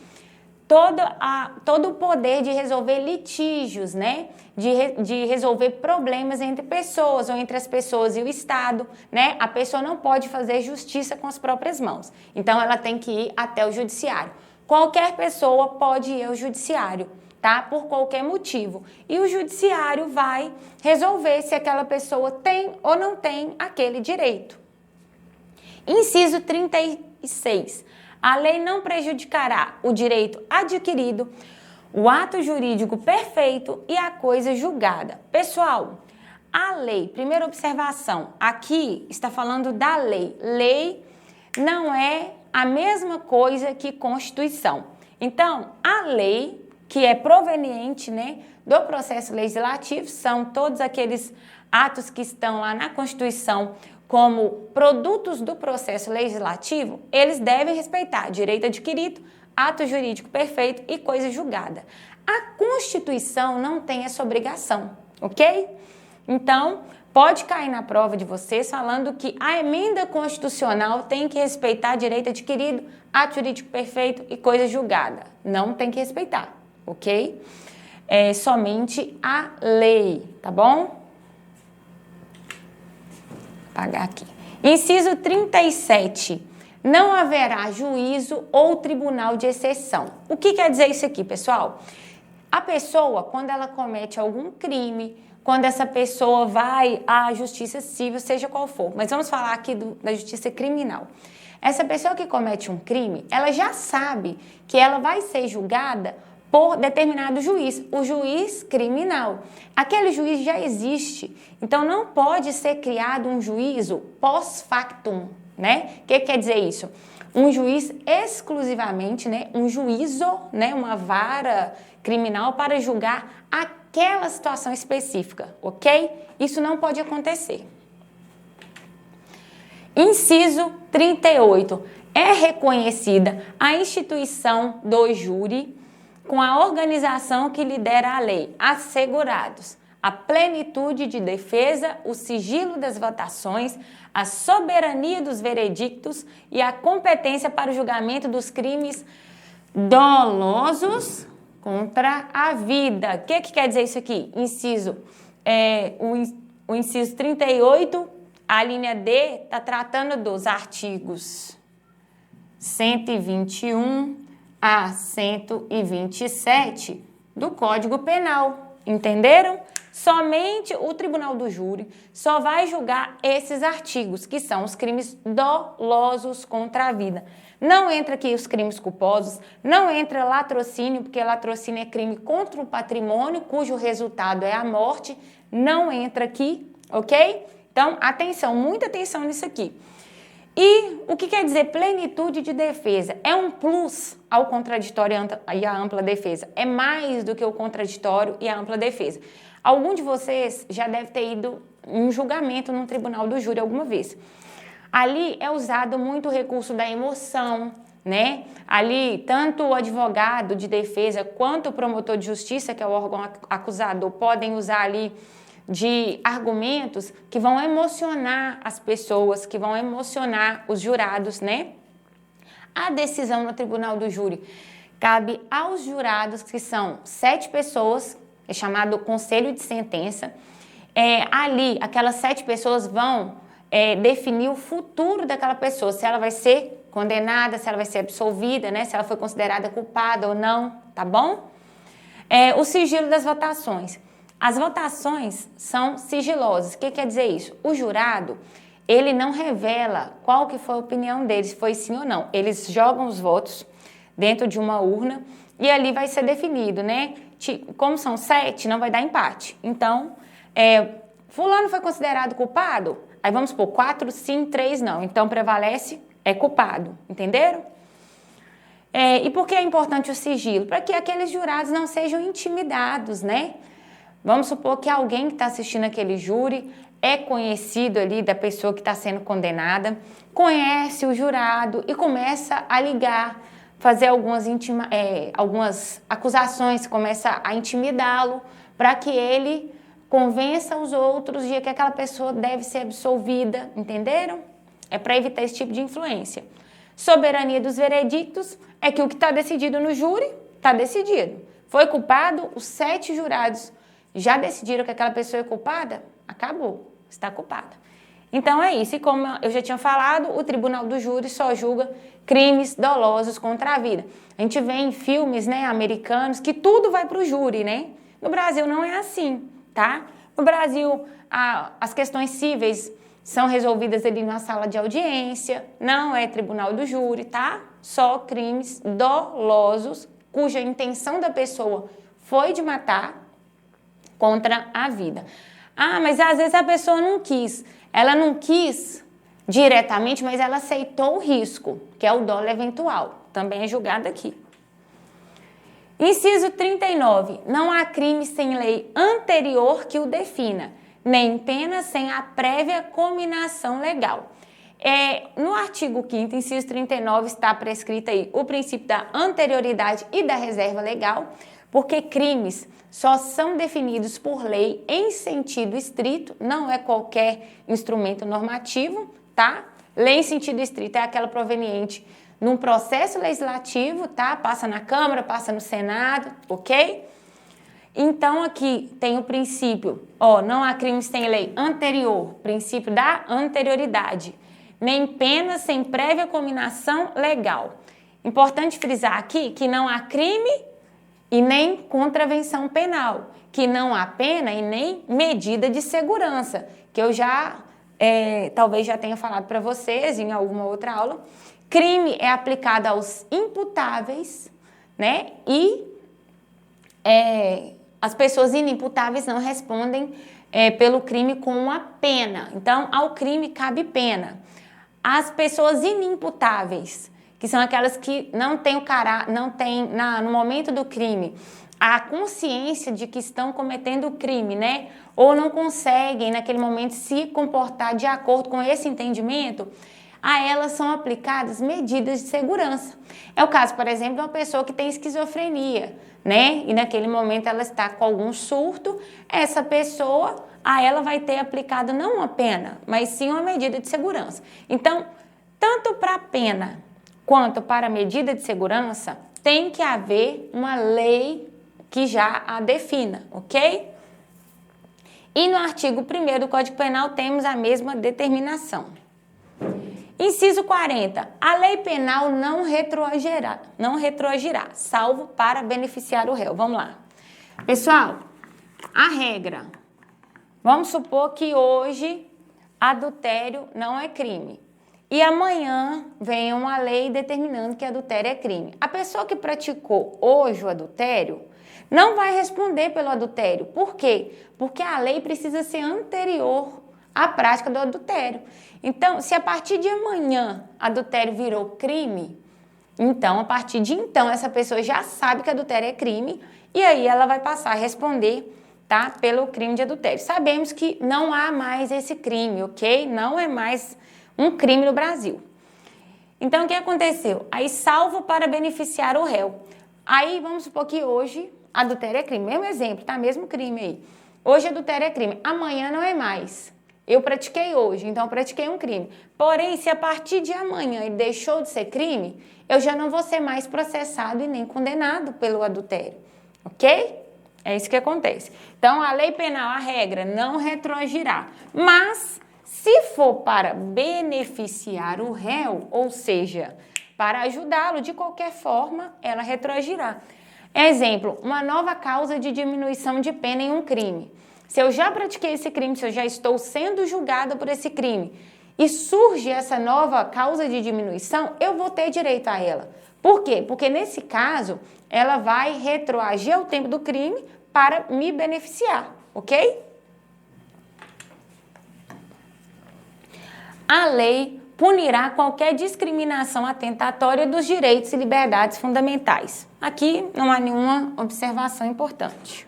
todo o poder de resolver litígios, né? De resolver problemas entre pessoas ou entre as pessoas e o Estado, né? A pessoa não pode fazer justiça com as próprias mãos. Então, ela tem que ir até o judiciário. Qualquer pessoa pode ir ao judiciário, tá? Por qualquer motivo. E o judiciário vai resolver se aquela pessoa tem ou não tem aquele direito. Inciso 36. A lei não prejudicará o direito adquirido, o ato jurídico perfeito e a coisa julgada. Pessoal, a lei, primeira observação, aqui está falando da lei. Lei não é a mesma coisa que Constituição. Então, a lei, que é proveniente, né, do processo legislativo, são todos aqueles atos que estão lá na Constituição como produtos do processo legislativo, eles devem respeitar direito adquirido, ato jurídico perfeito e coisa julgada. A Constituição não tem essa obrigação, ok? Então, pode cair na prova de vocês falando que a emenda constitucional tem que respeitar direito adquirido, ato jurídico perfeito e coisa julgada. Não tem que respeitar, ok? É somente a lei, tá bom? Apagar aqui. Inciso 37. Não haverá juízo ou tribunal de exceção. O que quer dizer isso aqui, pessoal? A pessoa, quando ela comete algum crime, quando essa pessoa vai à justiça civil, seja qual for, mas vamos falar aqui da justiça criminal. Essa pessoa que comete um crime, ela já sabe que ela vai ser julgada por determinado juiz, o juiz criminal. Aquele juiz já existe, então não pode ser criado um juízo pós-factum, né? O que quer dizer isso? Um juiz exclusivamente, né? Um juízo, né? Uma vara criminal para julgar aquela situação específica, ok? Isso não pode acontecer. Inciso 38. É reconhecida a instituição do júri com a organização que lidera a lei, assegurados a plenitude de defesa, o sigilo das votações, a soberania dos veredictos e a competência para o julgamento dos crimes dolosos contra a vida. O que quer dizer isso aqui? O inciso 38, a linha D, está tratando dos artigos 121 a 127 do Código Penal. Entenderam? Somente o Tribunal do Júri só vai julgar esses artigos, que são os crimes dolosos contra a vida. Não entra aqui os crimes culposos, não entra latrocínio, porque latrocínio é crime contra o patrimônio, cujo resultado é a morte, não entra aqui, ok? Então, atenção, muita atenção nisso aqui. E o que quer dizer plenitude de defesa? É um plus ao contraditório e à ampla defesa. É mais do que o contraditório e a ampla defesa. Algum de vocês já deve ter ido em um julgamento no Tribunal do Júri alguma vez. Ali é usado muito o recurso da emoção, né? Ali, tanto o advogado de defesa quanto o promotor de justiça, que é o órgão acusador, podem usar ali de argumentos que vão emocionar as pessoas, que vão emocionar os jurados, né? A decisão no Tribunal do Júri cabe aos jurados, que são 7 pessoas, é chamado Conselho de Sentença. Ali, aquelas 7 pessoas vão definir o futuro daquela pessoa, se ela vai ser condenada, se ela vai ser absolvida, né? Se ela foi considerada culpada ou não, tá bom? O sigilo das votações. As votações são sigilosas. O que quer dizer isso? O jurado, ele não revela qual que foi a opinião deles, se foi sim ou não. Eles jogam os votos dentro de uma urna e ali vai ser definido, né? Como são 7, não vai dar empate. Então, fulano foi considerado culpado? Aí vamos supor, 4 sim, 3 não. Então, prevalece, é culpado. Entenderam? E por que é importante o sigilo? Para que aqueles jurados não sejam intimidados, né? Vamos supor que alguém que está assistindo aquele júri é conhecido ali da pessoa que está sendo condenada, conhece o jurado e começa a ligar, fazer algumas acusações, começa a intimidá-lo para que ele convença os outros de que aquela pessoa deve ser absolvida, entenderam? É para evitar esse tipo de influência. Soberania dos veredictos é que o que está decidido no júri está decidido. Foi culpado, os 7 jurados já decidiram que aquela pessoa é culpada? Acabou, está culpada. Então é isso, e como eu já tinha falado, o Tribunal do Júri só julga crimes dolosos contra a vida. A gente vê em filmes, né, americanos que tudo vai para o júri, né? No Brasil não é assim, tá? No Brasil, as questões cíveis são resolvidas ali na sala de audiência, não é Tribunal do Júri, tá? Só crimes dolosos, cuja intenção da pessoa foi de matar, contra a vida. Mas às vezes a pessoa não quis. Ela não quis diretamente, mas ela aceitou o risco, que é o dolo eventual. Também é julgado aqui. Inciso 39. Não há crime sem lei anterior que o defina, nem pena sem a prévia cominação legal. No artigo 5º, inciso 39, está prescrito aí o princípio da anterioridade e da reserva legal, porque crimes só são definidos por lei em sentido estrito, não é qualquer instrumento normativo, tá? Lei em sentido estrito é aquela proveniente num processo legislativo, tá? Passa na Câmara, passa no Senado, ok? Então, aqui tem o princípio, não há crime sem lei anterior, princípio da anterioridade, nem pena sem prévia cominação legal. Importante frisar aqui que não há crime e nem contravenção penal, que não há pena e nem medida de segurança, que eu talvez já tenha falado para vocês em alguma outra aula. Crime é aplicado aos imputáveis, né? E as pessoas inimputáveis não respondem pelo crime com a pena. Então, ao crime cabe pena. As pessoas inimputáveis, que são aquelas que não têm no momento do crime a consciência de que estão cometendo o crime, né? Ou não conseguem naquele momento se comportar de acordo com esse entendimento, a elas são aplicadas medidas de segurança. É o caso, por exemplo, de uma pessoa que tem esquizofrenia, né? E naquele momento ela está com algum surto, essa pessoa, a ela vai ter aplicado não uma pena, mas sim uma medida de segurança. Então, tanto para a pena quanto para a medida de segurança, tem que haver uma lei que já a defina, ok? E no artigo 1º do Código Penal temos a mesma determinação. Inciso 40. A lei penal não retroagirá, salvo para beneficiar o réu. Vamos lá. Pessoal, a regra. Vamos supor que hoje adultério não é crime. E amanhã vem uma lei determinando que adultério é crime. A pessoa que praticou hoje o adultério não vai responder pelo adultério. Por quê? Porque a lei precisa ser anterior à prática do adultério. Então, se a partir de amanhã adultério virou crime, então, a partir de então, essa pessoa já sabe que adultério é crime e aí ela vai passar a responder, tá, pelo crime de adultério. Sabemos que não há mais esse crime, ok? Não é mais um crime no Brasil. Então, o que aconteceu? Aí, salvo para beneficiar o réu. Aí, vamos supor que hoje adultério é crime. Mesmo exemplo, tá? Mesmo crime aí. Hoje adultério é crime. Amanhã não é mais. Eu pratiquei hoje, então eu pratiquei um crime. Porém, se a partir de amanhã ele deixou de ser crime, eu já não vou ser mais processado e nem condenado pelo adultério. Ok? É isso que acontece. Então, a lei penal, a regra, não retroagirá. Mas, se for para beneficiar o réu, ou seja, para ajudá-lo de qualquer forma, ela retroagirá. Exemplo, uma nova causa de diminuição de pena em um crime. Se eu já pratiquei esse crime, se eu já estou sendo julgada por esse crime e surge essa nova causa de diminuição, eu vou ter direito a ela. Por quê? Porque nesse caso, ela vai retroagir ao tempo do crime para me beneficiar, ok? A lei punirá qualquer discriminação atentatória dos direitos e liberdades fundamentais. Aqui não há nenhuma observação importante.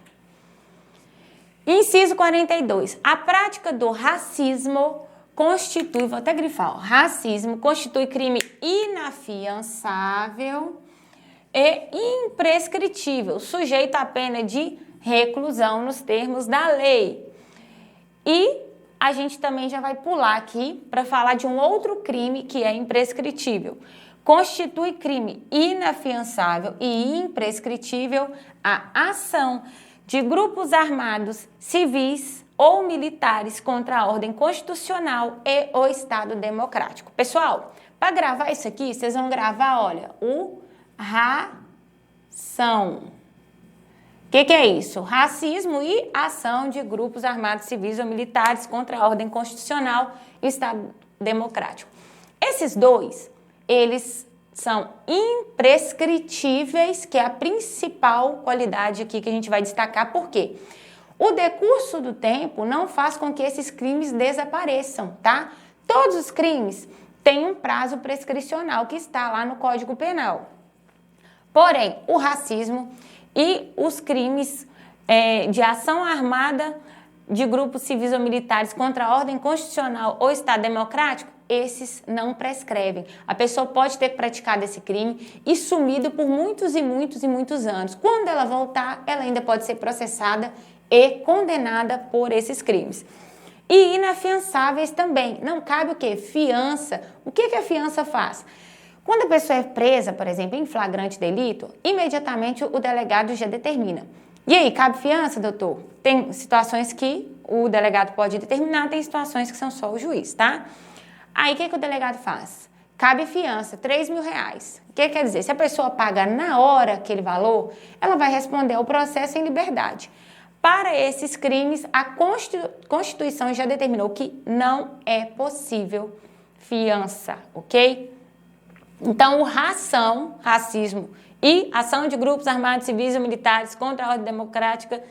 Inciso 42. A prática do racismo constitui, vou até grifar, racismo constitui crime inafiançável e imprescritível, sujeito à pena de reclusão nos termos da lei. E a gente também já vai pular aqui para falar de um outro crime que é imprescritível. Constitui crime inafiançável e imprescritível a ação de grupos armados, civis ou militares contra a ordem constitucional e o Estado democrático. Pessoal, para gravar isso aqui, vocês vão gravar, olha, o ração. O que é isso? Racismo e ação de grupos armados, civis ou militares contra a ordem constitucional e o Estado democrático. Esses dois, eles são imprescritíveis, que é a principal qualidade aqui que a gente vai destacar. Por quê? O decurso do tempo não faz com que esses crimes desapareçam, tá? Todos os crimes têm um prazo prescricional que está lá no Código Penal. Porém, o racismo e os crimes de ação armada de grupos civis ou militares contra a ordem constitucional ou Estado democrático, esses não prescrevem. A pessoa pode ter praticado esse crime e sumido por muitos e muitos e muitos anos. Quando ela voltar, ela ainda pode ser processada e condenada por esses crimes. E inafiançáveis também. Não cabe o quê? Fiança. O que a fiança faz? Quando a pessoa é presa, por exemplo, em flagrante delito, imediatamente o delegado já determina. E aí, cabe fiança, doutor? Tem situações que o delegado pode determinar, tem situações que são só o juiz, tá? Aí, o que o delegado faz? cabe fiança, R$3.000. O que quer dizer? Se a pessoa paga na hora aquele valor, ela vai responder ao processo em liberdade. Para esses crimes, a Constituição já determinou que não é possível fiança, ok? Então, racismo e ação de grupos armados, civis e militares contra a ordem democrática,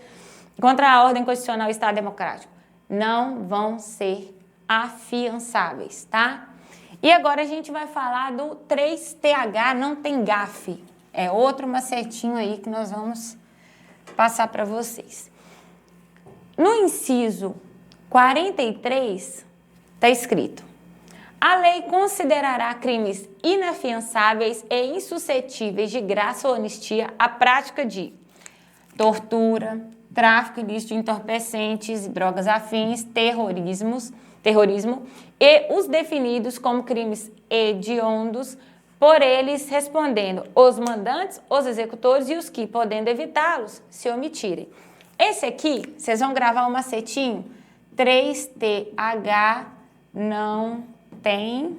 contra a ordem constitucional e Estado democrático, não vão ser afiançáveis, tá? E agora a gente vai falar do 3TH, não tem gafe. É outro macetinho aí que nós vamos passar para vocês. No inciso 43, está escrito: a lei considerará crimes inafiançáveis e insuscetíveis de graça ou anistia a prática de tortura, tráfico ilícito de entorpecentes e drogas afins, terrorismo e os definidos como crimes hediondos, por eles respondendo os mandantes, os executores e os que, podendo evitá-los, se omitirem. Esse aqui, vocês vão gravar um macetinho, 3TH não tem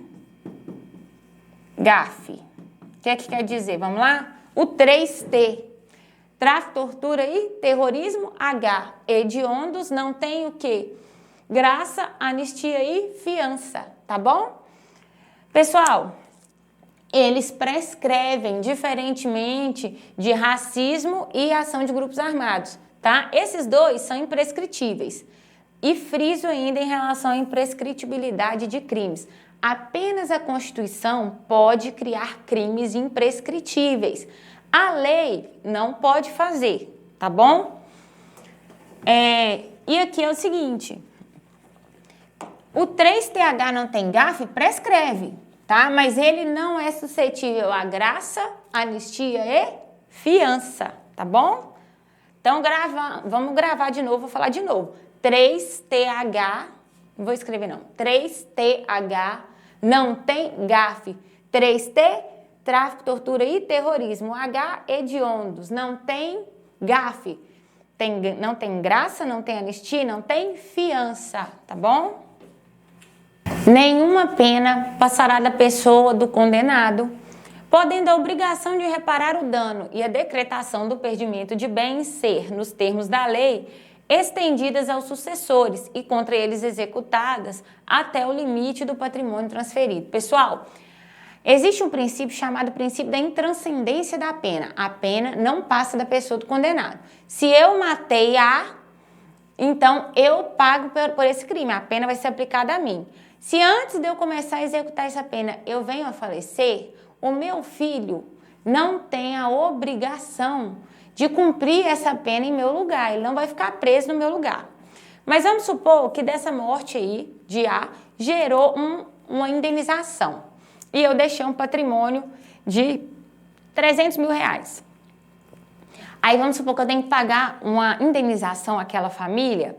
gafe. O que é que quer dizer? Vamos lá? O 3T, tráfico, tortura e terrorismo. H, hediondos, não tem o quê? Graça, anistia e fiança, tá bom? Pessoal, eles prescrevem diferentemente de racismo e ação de grupos armados, tá? Esses dois são imprescritíveis. E friso ainda em relação à imprescritibilidade de crimes. Apenas a Constituição pode criar crimes imprescritíveis. A lei não pode fazer, tá bom? E aqui é o seguinte: o 3TH não tem gafe, prescreve, tá? Mas ele não é suscetível a graça, anistia e fiança, tá bom? Então, vamos gravar de novo, vou falar de novo. 3TH, não vou escrever não, 3TH não tem gafe. 3T, tráfico, tortura e terrorismo. H, hediondos, não tem gafe. Não tem graça, não tem anistia, não tem fiança, tá bom? Nenhuma pena passará da pessoa do condenado, podendo a obrigação de reparar o dano e a decretação do perdimento de bens ser, nos termos da lei, estendidas aos sucessores e contra eles executadas até o limite do patrimônio transferido. Pessoal, existe um princípio chamado princípio da intranscendência da pena. A pena não passa da pessoa do condenado. Se eu matei então eu pago por esse crime. A pena vai ser aplicada a mim. Se antes de eu começar a executar essa pena eu venho a falecer, o meu filho não tem a obrigação de cumprir essa pena em meu lugar. Ele não vai ficar preso no meu lugar. Mas vamos supor que dessa morte aí, de A, gerou uma indenização. E eu deixei um patrimônio de R$300 mil. Aí vamos supor que eu tenho que pagar uma indenização àquela família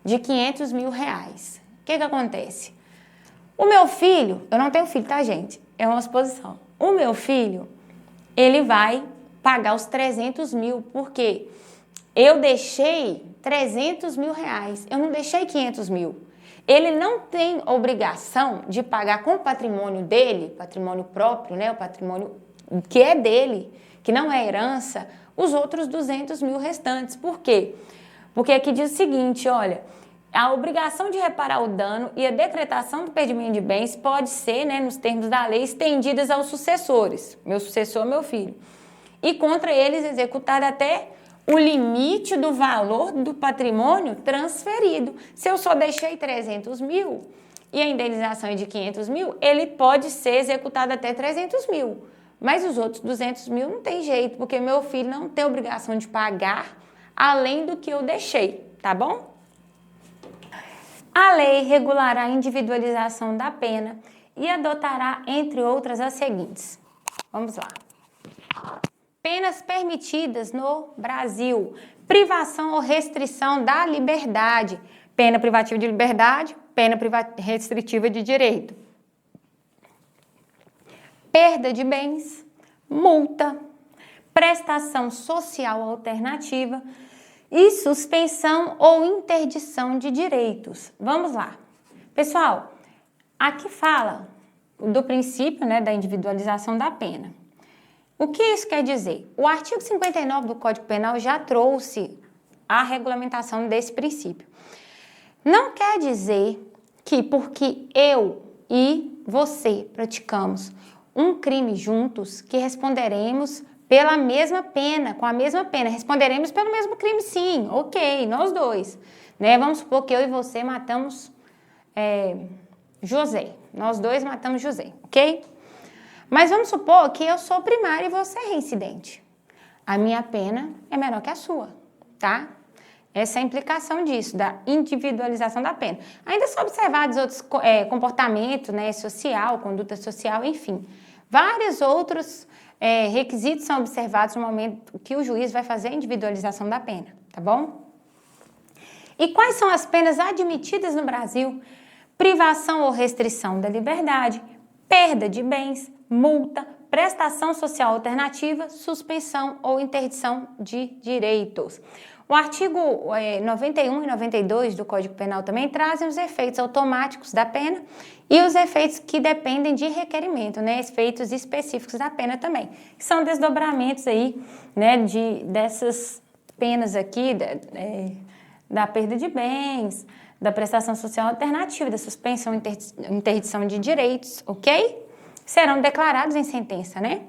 de R$500 mil. O que acontece? O meu filho, eu não tenho filho, tá, gente? É uma suposição. O meu filho, ele vai pagar os R$300 mil, porque eu deixei R$300 mil, eu não deixei R$500 mil. Ele não tem obrigação de pagar com o patrimônio dele, patrimônio próprio, né, o patrimônio que é dele, que não é herança, os outros R$200 mil restantes. Por quê? Porque aqui diz o seguinte, olha, a obrigação de reparar o dano e a decretação do perdimento de bens pode ser, né, nos termos da lei, estendidas aos sucessores. Meu sucessor é meu filho. E contra eles executada até o limite do valor do patrimônio transferido. Se eu só deixei R$300 mil e a indenização é de R$500 mil, ele pode ser executado até R$300 mil. Mas os outros R$200 mil não tem jeito, porque meu filho não tem obrigação de pagar além do que eu deixei, tá bom? A lei regulará a individualização da pena e adotará, entre outras, as seguintes. Vamos lá. Penas permitidas no Brasil. Privação ou restrição da liberdade. Pena privativa de liberdade, pena restritiva de direito. Perda de bens, multa, prestação social alternativa e suspensão ou interdição de direitos. Vamos lá. Pessoal, aqui fala do princípio, né, da individualização da pena. O que isso quer dizer? O artigo 59 do Código Penal já trouxe a regulamentação desse princípio. Não quer dizer que porque eu e você praticamos um crime juntos, que responderemos pela mesma pena, com a mesma pena. Responderemos pelo mesmo crime, sim, ok, nós dois. Né? Vamos supor que eu e você matamos José. Nós dois matamos José, ok? Mas vamos supor que eu sou primário e você é reincidente. A minha pena é menor que a sua, tá? Essa é a implicação disso, da individualização da pena. Ainda são observados outros comportamentos, né, social, conduta social, enfim. Vários outros requisitos são observados no momento que o juiz vai fazer a individualização da pena, tá bom? E quais são as penas admitidas no Brasil? Privação ou restrição da liberdade, perda de bens, multa, prestação social alternativa, suspensão ou interdição de direitos. O artigo 91 e 92 do Código Penal também trazem os efeitos automáticos da pena e os efeitos que dependem de requerimento, né, efeitos específicos da pena também, que são desdobramentos aí, né, dessas penas aqui, da perda de bens, da prestação social alternativa, da suspensão e interdição de direitos, ok? Serão declarados em sentença, né?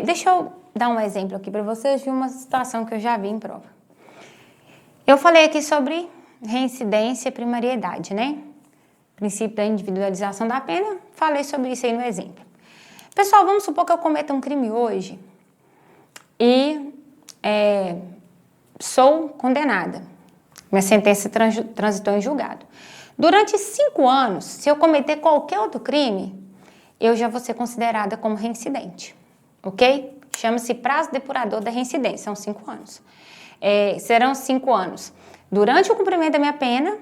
Deixa eu dar um exemplo aqui para vocês de uma situação que eu já vi em prova. Eu falei aqui sobre reincidência e primariedade, né? Princípio da individualização da pena, falei sobre isso aí no exemplo. Pessoal, vamos supor que eu cometa um crime hoje e sou condenada. Minha sentença transitou em julgado. Durante 5 anos, se eu cometer qualquer outro crime, eu já vou ser considerada como reincidente, ok? Chama-se prazo depurador da reincidência, são 5 anos. Serão 5 anos durante o cumprimento da minha pena,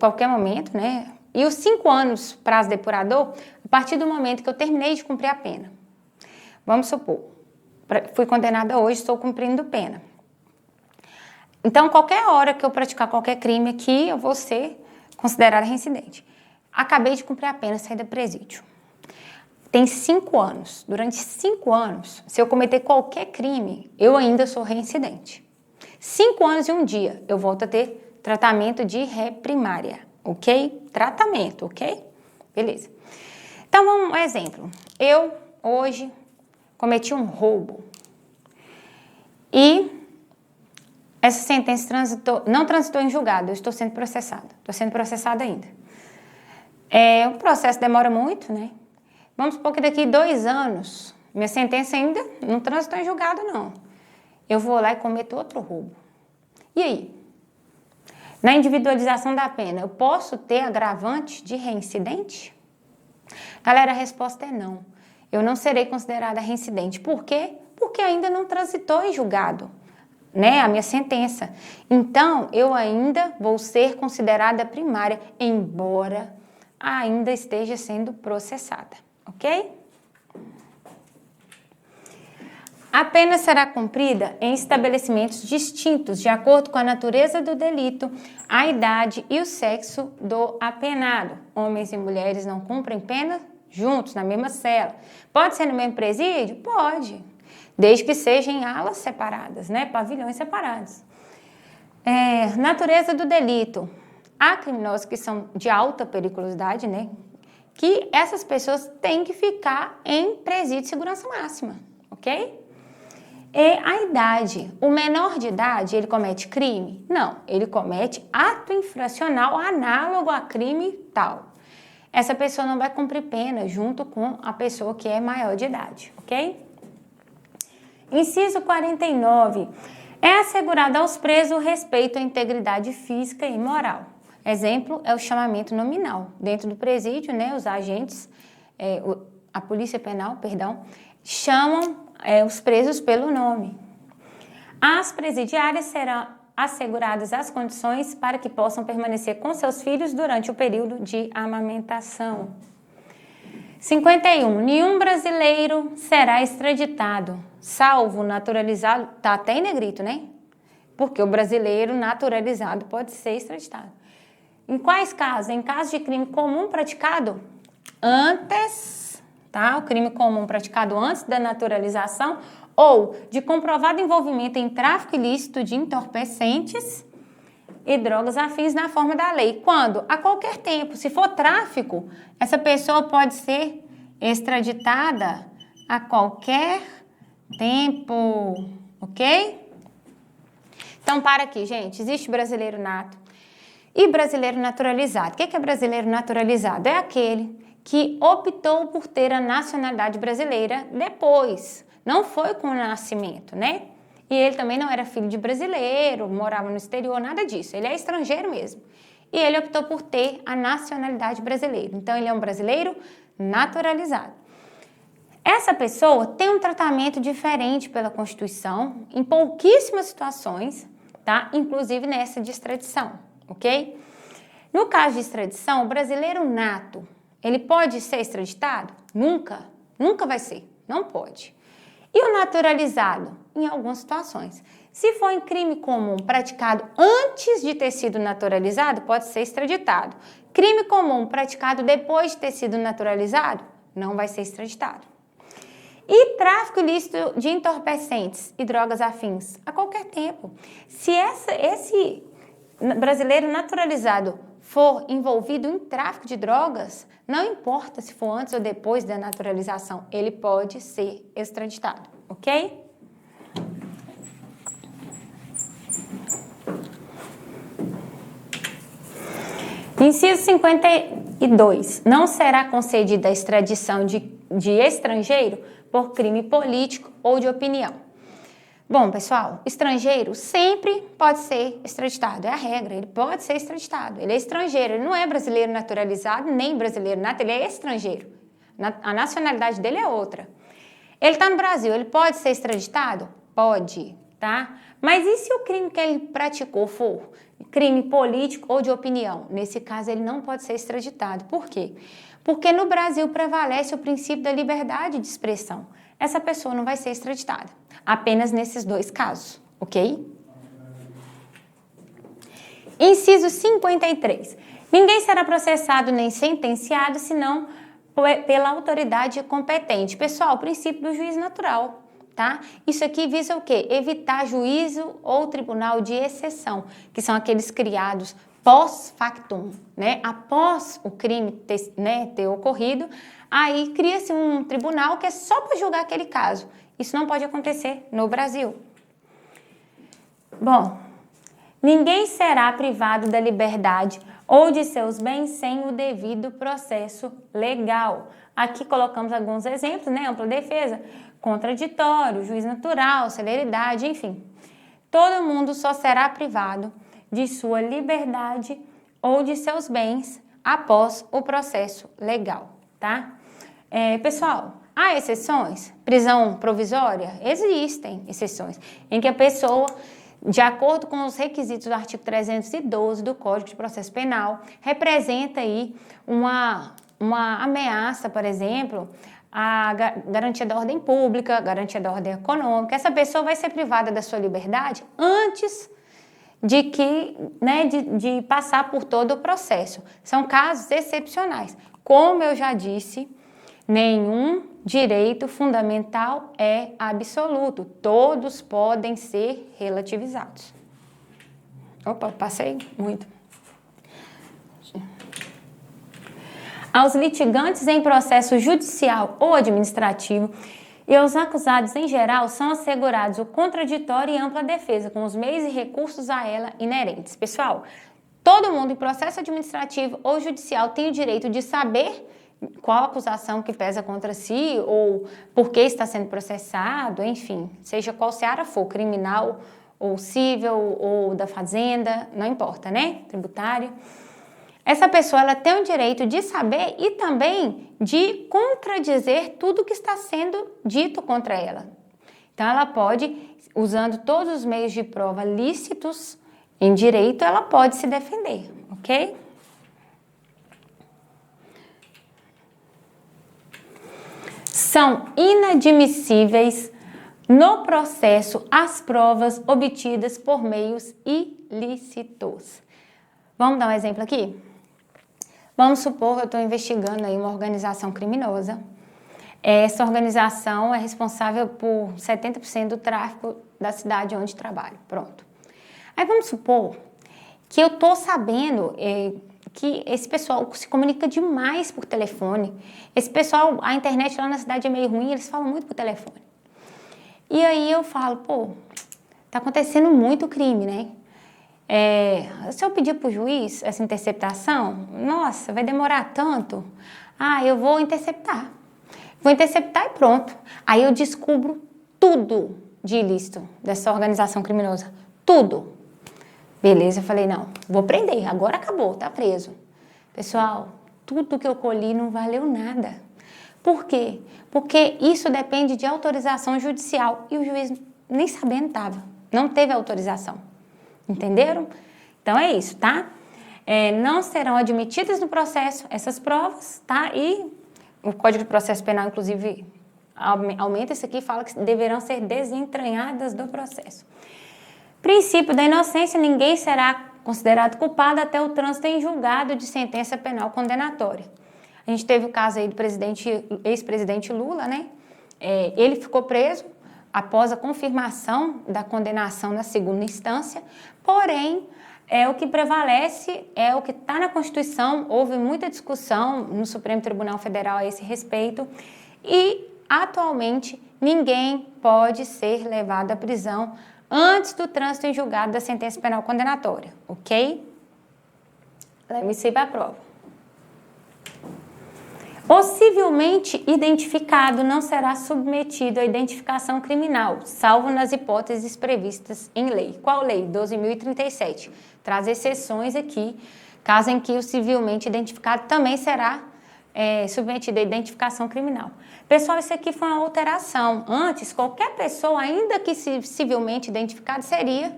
qualquer momento, né? E os 5 anos prazo depurador, a partir do momento que eu terminei de cumprir a pena. Vamos supor, fui condenada hoje, estou cumprindo pena. Então, qualquer hora que eu praticar qualquer crime aqui, eu vou ser considerada reincidente. Acabei de cumprir a pena, saí do presídio. Tem 5 anos. Durante 5 anos, se eu cometer qualquer crime, eu ainda sou reincidente. 5 anos e 1 dia, eu volto a ter tratamento de ré primária, ok? Tratamento, ok? Beleza. Então, um exemplo. Eu, hoje, cometi um roubo. E essa sentença não transitou em julgado, eu estou sendo processada. Estou sendo processada ainda. O processo demora muito, né? Vamos supor que daqui 2 anos, minha sentença ainda não transitou em julgado, não. Eu vou lá e cometo outro roubo. E aí? Na individualização da pena, eu posso ter agravante de reincidente? Galera, a resposta é não. Eu não serei considerada reincidente. Por quê? Porque ainda não transitou em julgado, né, a minha sentença. Então, eu ainda vou ser considerada primária, embora ainda esteja sendo processada, ok? A pena será cumprida em estabelecimentos distintos, de acordo com a natureza do delito, a idade e o sexo do apenado. Homens e mulheres não cumprem pena juntos, na mesma cela. Pode ser no mesmo presídio? Pode. Desde que sejam em alas separadas, né? Pavilhões separados. Natureza do delito. Há criminosos que são de alta periculosidade, né? Que essas pessoas têm que ficar em presídio de segurança máxima, ok? A idade. O menor de idade, ele comete crime? Não, ele comete ato infracional análogo a crime tal. Essa pessoa não vai cumprir pena junto com a pessoa que é maior de idade, ok? Inciso 49. É assegurado aos presos o respeito à integridade física e moral. Exemplo é o chamamento nominal. Dentro do presídio, né, os agentes, a polícia penal, chamam os presos pelo nome. Às presidiárias serão asseguradas as condições para que possam permanecer com seus filhos durante o período de amamentação. 51. Nenhum brasileiro será extraditado, salvo naturalizado, tá até em negrito, né? porque o brasileiro naturalizado pode ser extraditado. Em quais casos? Em casos de crime comum praticado antes, tá? O crime comum praticado antes da naturalização ou de comprovado envolvimento em tráfico ilícito de entorpecentes e drogas afins na forma da lei. Quando? A qualquer tempo. Se for tráfico, essa pessoa pode ser extraditada a qualquer tempo, ok? Então, para aqui, gente. Existe brasileiro nato e brasileiro naturalizado. O que é brasileiro naturalizado? É aquele que optou por ter a nacionalidade brasileira depois. Não foi com o nascimento, né? E ele também não era filho de brasileiro, morava no exterior, nada disso. Ele é estrangeiro mesmo. E ele optou por ter a nacionalidade brasileira. Então, ele é um brasileiro naturalizado. Essa pessoa tem um tratamento diferente pela Constituição em pouquíssimas situações, tá? Inclusive nessa de extradição, ok? No caso de extradição, o brasileiro nato, ele pode ser extraditado? Nunca. Nunca vai ser. Não pode. E o naturalizado? Em algumas situações. Se for em crime comum praticado antes de ter sido naturalizado, pode ser extraditado. Crime comum praticado depois de ter sido naturalizado, não vai ser extraditado. E tráfico ilícito de entorpecentes e drogas afins? A qualquer tempo. Se esse brasileiro naturalizado for envolvido em tráfico de drogas, não importa se for antes ou depois da naturalização, ele pode ser extraditado, ok? Inciso 52. Não será concedida a extradição de estrangeiro por crime político ou de opinião. Bom, pessoal, estrangeiro sempre pode ser extraditado, é a regra, ele pode ser extraditado. Ele é estrangeiro, ele não é brasileiro naturalizado, nem brasileiro nato, ele é estrangeiro. A nacionalidade dele é outra. Ele está no Brasil, ele pode ser extraditado? Pode, tá? Mas e se o crime que ele praticou for crime político ou de opinião? Nesse caso, ele não pode ser extraditado. Por quê? Porque no Brasil prevalece o princípio da liberdade de expressão. Essa pessoa não vai ser extraditada. Apenas nesses dois casos, ok? Inciso 53. Ninguém será processado nem sentenciado, senão pela autoridade competente. Pessoal, o princípio do juiz natural, tá? Isso aqui visa o quê? Evitar juízo ou tribunal de exceção, que são aqueles criados pós-factum, né? Após o crime ter ocorrido, aí cria-se um tribunal que é só para julgar aquele caso. Isso não pode acontecer no Brasil. Bom, ninguém será privado da liberdade ou de seus bens sem o devido processo legal. Aqui colocamos alguns exemplos, né? Ampla defesa, contraditório, juiz natural, celeridade, enfim. Todo mundo só será privado de sua liberdade ou de seus bens após o processo legal, tá? Pessoal, há exceções? Prisão provisória? Existem exceções em que a pessoa, de acordo com os requisitos do artigo 312 do Código de Processo Penal, representa aí uma ameaça, por exemplo, à garantia da ordem pública, garantia da ordem econômica. Essa pessoa vai ser privada da sua liberdade antes de passar por todo o processo. São casos excepcionais. Como eu já disse, nenhum direito fundamental é absoluto. Todos podem ser relativizados. Opa, passei muito. Aos litigantes em processo judicial ou administrativo e aos acusados em geral são assegurados o contraditório e ampla defesa com os meios e recursos a ela inerentes. Pessoal, todo mundo em processo administrativo ou judicial tem o direito de saber qual acusação que pesa contra si ou por que está sendo processado, enfim, seja qual seara for, criminal ou civil ou da fazenda, não importa, né? Tributário. Essa pessoa ela tem o direito de saber e também de contradizer tudo que está sendo dito contra ela. Então, ela pode, usando todos os meios de prova lícitos em direito, ela pode se defender, ok? São inadmissíveis no processo as provas obtidas por meios ilícitos. Vamos dar um exemplo aqui? Vamos supor que eu estou investigando aí uma organização criminosa. Essa organização é responsável por 70% do tráfico da cidade onde trabalho. Pronto. Aí vamos supor que eu estou sabendo que esse pessoal se comunica demais por telefone. Esse pessoal, a internet lá na cidade é meio ruim, eles falam muito por telefone. E aí eu falo, pô, tá acontecendo muito crime, né? Se eu pedir para o juiz essa interceptação, nossa, vai demorar tanto. Eu vou interceptar. Vou interceptar e pronto. Aí eu descubro tudo de ilícito dessa organização criminosa. Tudo. Beleza, eu falei, não, vou prender, agora acabou, tá preso. Pessoal, tudo que eu colhi não valeu nada. Por quê? Porque isso depende de autorização judicial e o juiz nem sabendo estava, não teve autorização. Entenderam? Então é isso, tá? Não serão admitidas no processo essas provas, tá? E o Código de Processo Penal, inclusive, aumenta isso aqui e fala que deverão ser desentranhadas do processo. Princípio da inocência, ninguém será considerado culpado até o trânsito em julgado de sentença penal condenatória. A gente teve o caso aí do ex-presidente Lula, né? Ele ficou preso após a confirmação da condenação na segunda instância, porém, o que prevalece é o que está na Constituição. Houve muita discussão no Supremo Tribunal Federal a esse respeito e, atualmente, ninguém pode ser levado à prisão antes do trânsito em julgado da sentença penal condenatória, ok? Leve-se para a prova. O civilmente identificado não será submetido à identificação criminal, salvo nas hipóteses previstas em lei. Qual lei? 12.037. Traz exceções aqui, caso em que o civilmente identificado também será submetido à identificação criminal. Pessoal, isso aqui foi uma alteração. Antes, qualquer pessoa, ainda que civilmente identificada, seria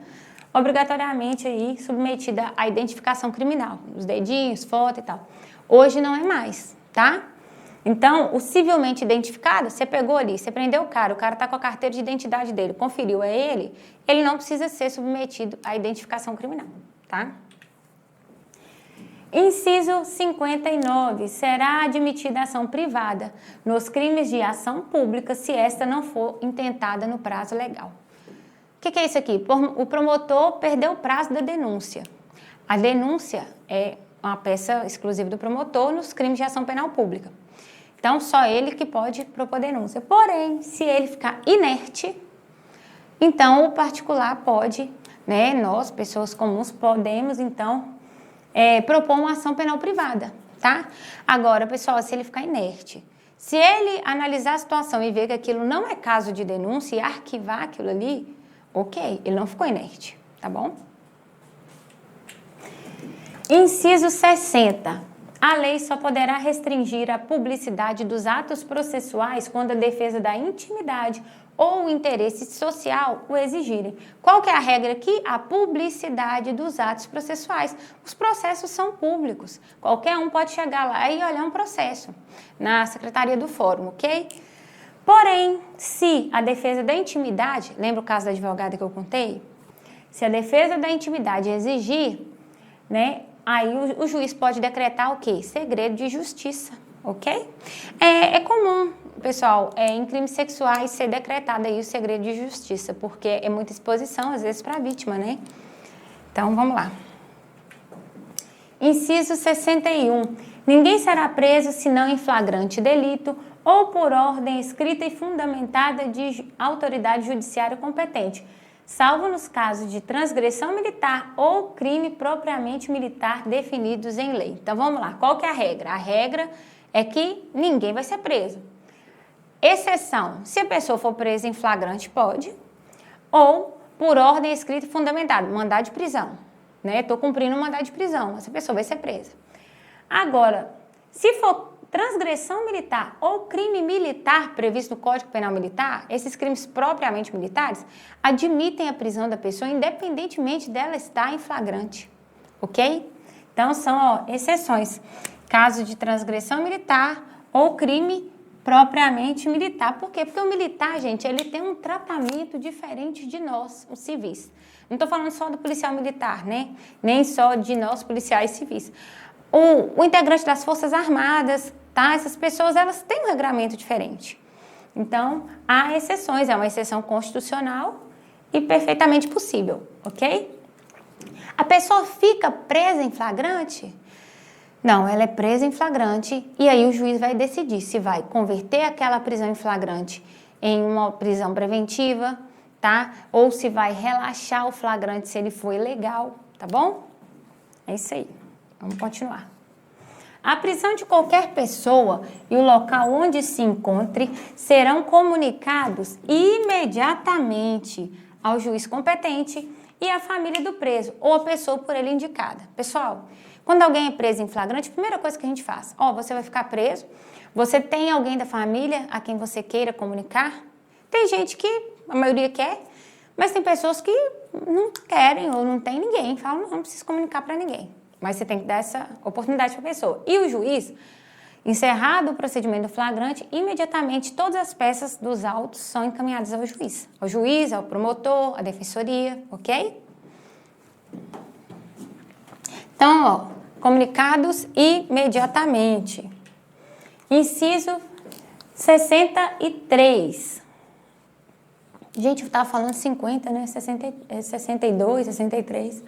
obrigatoriamente aí submetida à identificação criminal, os dedinhos, foto e tal. Hoje não é mais, tá? Então, o civilmente identificado, você pegou ali, você prendeu o cara está com a carteira de identidade dele, conferiu a ele não precisa ser submetido à identificação criminal, tá? Inciso 59. Será admitida ação privada nos crimes de ação pública se esta não for intentada no prazo legal. O que é isso aqui? O promotor perdeu o prazo da denúncia. A denúncia é uma peça exclusiva do promotor nos crimes de ação penal pública. Então, só ele que pode propor denúncia. Porém, se ele ficar inerte, então o particular pode, né, nós, pessoas comuns, podemos, então, propor uma ação penal privada, tá? Agora, pessoal, se ele ficar inerte, se ele analisar a situação e ver que aquilo não é caso de denúncia e arquivar aquilo ali, ok, ele não ficou inerte, tá bom? Inciso 60. A lei só poderá restringir a publicidade dos atos processuais quando a defesa da intimidade ou o interesse social o exigirem. Qual que é a regra aqui? A publicidade dos atos processuais. Os processos são públicos. Qualquer um pode chegar lá e olhar um processo na Secretaria do Fórum, ok? Porém, se a defesa da intimidade, lembra o caso da advogada que eu contei? Se a defesa da intimidade exigir, né, aí o juiz pode decretar o quê? Segredo de justiça, ok? É comum, pessoal, em crimes sexuais ser decretado aí o segredo de justiça, porque é muita exposição, às vezes, para a vítima, né? Então, vamos lá. Inciso 61. Ninguém será preso senão em flagrante delito ou por ordem escrita e fundamentada de autoridade judiciária competente, salvo nos casos de transgressão militar ou crime propriamente militar definidos em lei. Então, vamos lá. Qual que é a regra? A regra é que ninguém vai ser preso. Exceção, se a pessoa for presa em flagrante, pode, ou por ordem escrita e fundamentada, mandado de prisão, né? Estou cumprindo um mandado de prisão, essa pessoa vai ser presa. Agora, se for transgressão militar ou crime militar previsto no Código Penal Militar, esses crimes propriamente militares admitem a prisão da pessoa independentemente dela estar em flagrante, ok? Então, são exceções. Caso de transgressão militar ou crime propriamente militar. Por quê? Porque o militar, gente, ele tem um tratamento diferente de nós, os civis. Não estou falando só do policial militar, né? Nem só de nós, policiais civis. O integrante das Forças Armadas, tá? Essas pessoas, elas têm um regramento diferente. Então, há exceções, é uma exceção constitucional e perfeitamente possível, ok? A pessoa fica presa em flagrante? Não, ela é presa em flagrante e aí o juiz vai decidir se vai converter aquela prisão em flagrante em uma prisão preventiva, tá? Ou se vai relaxar o flagrante se ele for ilegal, tá bom? É isso aí. Vamos continuar. A prisão de qualquer pessoa e o local onde se encontre serão comunicados imediatamente ao juiz competente e à família do preso ou a pessoa por ele indicada. Pessoal, quando alguém é preso em flagrante, a primeira coisa que a gente faz, você vai ficar preso, você tem alguém da família a quem você queira comunicar? Tem gente que, a maioria quer, mas tem pessoas que não querem ou não tem ninguém, falam, não preciso comunicar para ninguém. Mas você tem que dar essa oportunidade para a pessoa. E o juiz, encerrado o procedimento flagrante, imediatamente todas as peças dos autos são encaminhadas ao juiz. Ao juiz, ao promotor, à defensoria, ok? Então, comunicados imediatamente. Inciso 63. Gente, eu estava falando 50, né? 62, 63.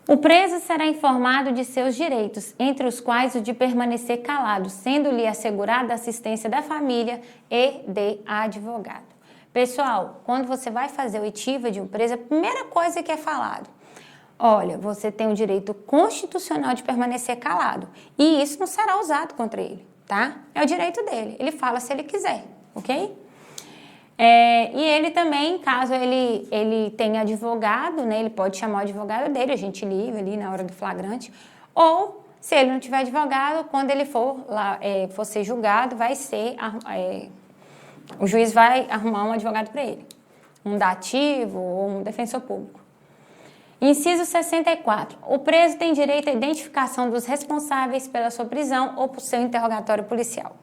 O preso será informado de seus direitos, entre os quais o de permanecer calado, sendo-lhe assegurada a assistência da família e de advogado. Pessoal, quando você vai fazer oitiva de um preso, a primeira coisa que é falado, olha, você tem o direito constitucional de permanecer calado e isso não será usado contra ele, tá? É o direito dele, ele fala se ele quiser, ok? E ele também, caso ele tenha advogado, né, ele pode chamar o advogado dele, a gente liga ali na hora do flagrante, ou se ele não tiver advogado, quando ele for lá, for ser julgado, vai ser, o juiz vai arrumar um advogado para ele, um dativo ou um defensor público. Inciso 64. O preso tem direito à identificação dos responsáveis pela sua prisão ou por seu interrogatório policial.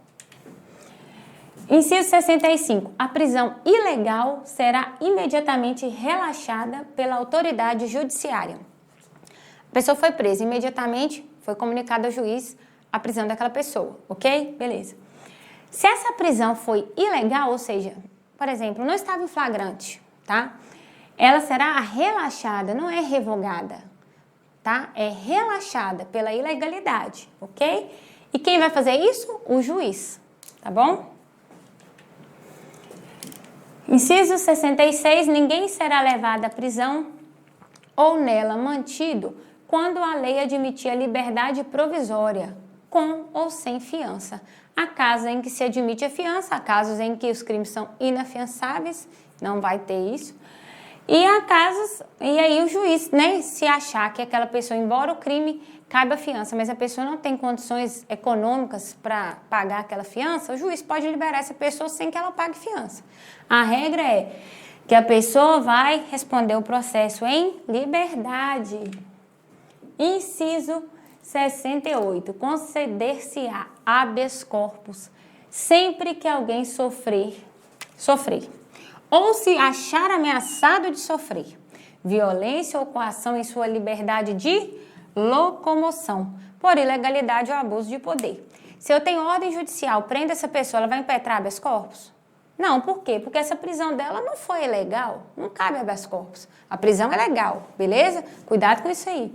Inciso 65. A prisão ilegal será imediatamente relaxada pela autoridade judiciária. A pessoa foi presa, imediatamente foi comunicado ao juiz a prisão daquela pessoa, ok? Beleza. Se essa prisão foi ilegal, ou seja, por exemplo, não estava em flagrante, tá? Ela será relaxada, não é revogada, tá? É relaxada pela ilegalidade, ok? E quem vai fazer isso? O juiz, tá bom? Inciso 66. Ninguém será levado à prisão ou nela mantido quando a lei admitir a liberdade provisória, com ou sem fiança. Há casos em que se admite a fiança, há casos em que os crimes são inafiançáveis, não vai ter isso. E há casos, e aí o juiz, né, se achar que aquela pessoa, embora o crime caiba a fiança, mas a pessoa não tem condições econômicas para pagar aquela fiança, o juiz pode liberar essa pessoa sem que ela pague fiança. A regra é que a pessoa vai responder o processo em liberdade. Inciso 68. Conceder-se-á habeas corpus sempre que alguém sofrer ou se achar ameaçado de sofrer violência ou coação em sua liberdade de locomoção por ilegalidade ou abuso de poder. Se eu tenho ordem judicial, prenda essa pessoa, ela vai impetrar habeas corpus? Não, por quê? Porque essa prisão dela não foi ilegal, não cabe habeas corpus. A prisão é legal, beleza? Cuidado com isso aí.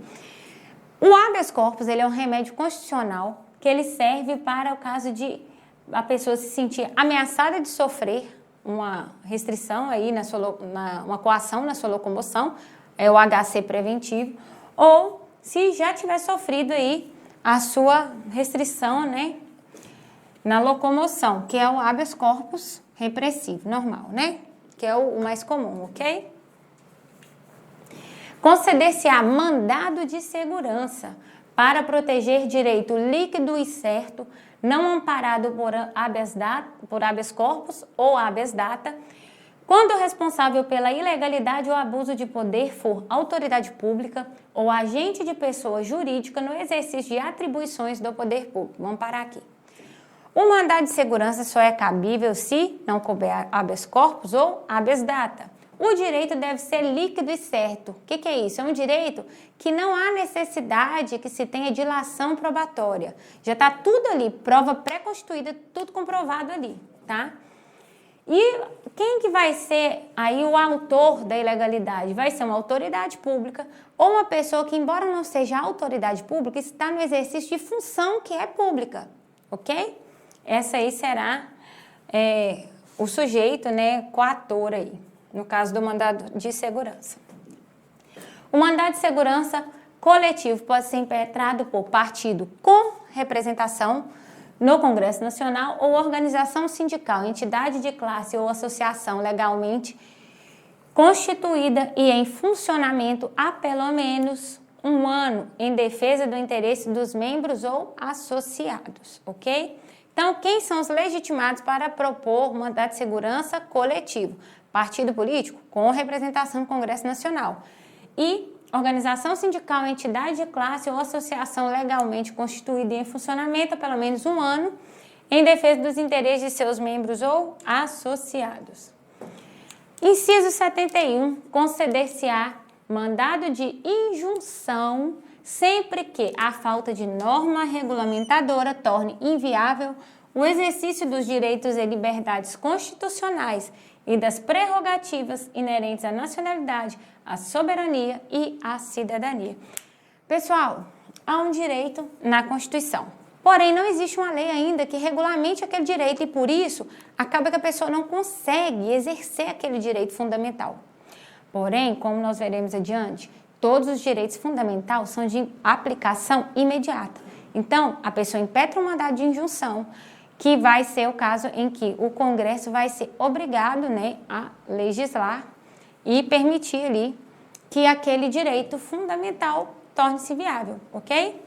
O habeas corpus, ele é um remédio constitucional que ele serve para o caso de a pessoa se sentir ameaçada de sofrer uma restrição aí uma coação na sua locomoção, é o HC preventivo, ou se já tiver sofrido aí a sua restrição, né, na locomoção, que é o habeas corpus repressivo, normal, né, que é o mais comum, ok? Conceder-se-á mandado de segurança para proteger direito líquido e certo, não amparado por habeas corpus ou habeas data, quando o responsável pela ilegalidade ou abuso de poder for autoridade pública ou agente de pessoa jurídica no exercício de atribuições do poder público. Vamos parar aqui. O mandado de segurança só é cabível se não couber habeas corpus ou habeas data. O direito deve ser líquido e certo. O que é isso? É um direito que não há necessidade que se tenha dilação probatória. Já está tudo ali, prova pré-constituída, tudo comprovado ali, tá? E quem que vai ser aí o autor da ilegalidade? Vai ser uma autoridade pública ou uma pessoa que, embora não seja autoridade pública, está no exercício de função que é pública, ok? Essa aí será o sujeito, né, coator aí, no caso do mandado de segurança. O mandado de segurança coletivo pode ser impetrado por partido com representação no Congresso Nacional ou organização sindical, entidade de classe ou associação legalmente constituída e em funcionamento há pelo menos um ano em defesa do interesse dos membros ou associados, ok? Então, quem são os legitimados para propor mandado de segurança coletivo? Partido político com representação no Congresso Nacional e organização sindical, entidade de classe ou associação legalmente constituída e em funcionamento há pelo menos um ano em defesa dos interesses de seus membros ou associados. Inciso 71. Conceder-se-á mandado de injunção sempre que a falta de norma regulamentadora torne inviável o exercício dos direitos e liberdades constitucionais e das prerrogativas inerentes à nacionalidade, à soberania e à cidadania. Pessoal, há um direito na Constituição. Porém, não existe uma lei ainda que regulamente aquele direito e, por isso, acaba que a pessoa não consegue exercer aquele direito fundamental. Porém, como nós veremos adiante, todos os direitos fundamentais são de aplicação imediata. Então, a pessoa impetra um mandado de injunção, que vai ser o caso em que o Congresso vai ser obrigado, né, a legislar e permitir ali que aquele direito fundamental torne-se viável, ok?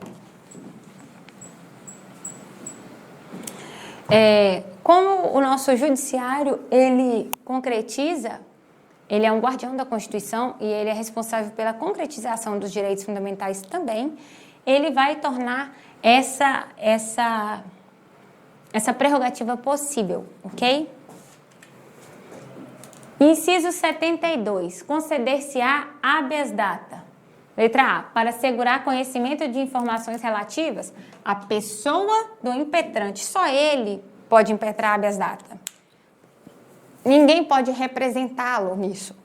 Como o nosso judiciário, ele concretiza, ele é um guardião da Constituição e ele é responsável pela concretização dos direitos fundamentais também, ele vai tornar essa prerrogativa possível, ok? Inciso 72. Conceder-se-á habeas data. Letra A. Para assegurar conhecimento de informações relativas à pessoa do impetrante. Só ele pode impetrar habeas data. Ninguém pode representá-lo nisso.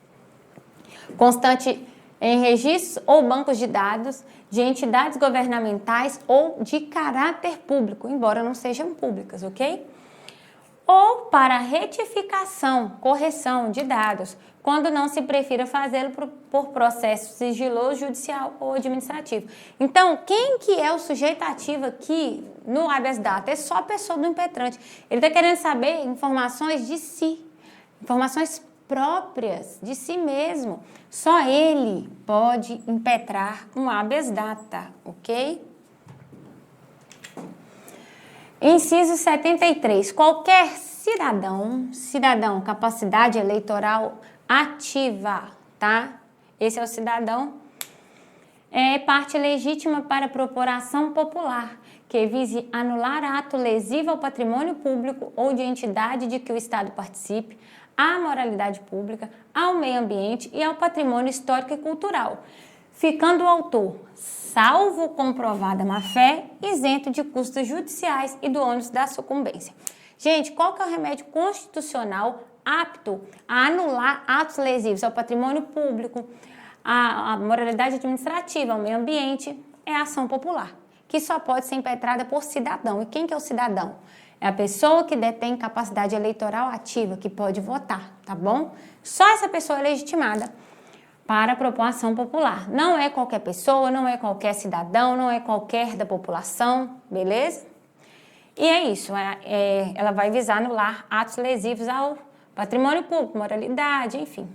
Constante em registros ou bancos de dados de entidades governamentais ou de caráter público, embora não sejam públicas, ok? Ou para retificação, correção de dados, quando não se prefira fazê-lo por processo sigiloso, judicial ou administrativo. Então, quem que é o sujeito ativo aqui no habeas data? É só a pessoa do impetrante. Ele está querendo saber informações de si, informações próprias de si mesmo. Só ele pode impetrar um habeas data, ok? Inciso 73. Qualquer cidadão, capacidade eleitoral ativa, tá? Esse é o cidadão. É parte legítima para propor ação popular, que vise anular ato lesivo ao patrimônio público ou de entidade de que o Estado participe, à moralidade pública, ao meio ambiente e ao patrimônio histórico e cultural, ficando o autor, salvo comprovada má-fé, isento de custos judiciais e do ônus da sucumbência. Gente, qual que é o remédio constitucional apto a anular atos lesivos ao patrimônio público, à moralidade administrativa, ao meio ambiente? É a ação popular, que só pode ser impetrada por cidadão. E quem que é o cidadão? É a pessoa que detém capacidade eleitoral ativa, que pode votar, tá bom? Só essa pessoa é legitimada para propor ação popular. Não é qualquer pessoa, não é qualquer cidadão, não é qualquer da população, beleza? E é isso, ela vai visar anular atos lesivos ao patrimônio público, moralidade, enfim.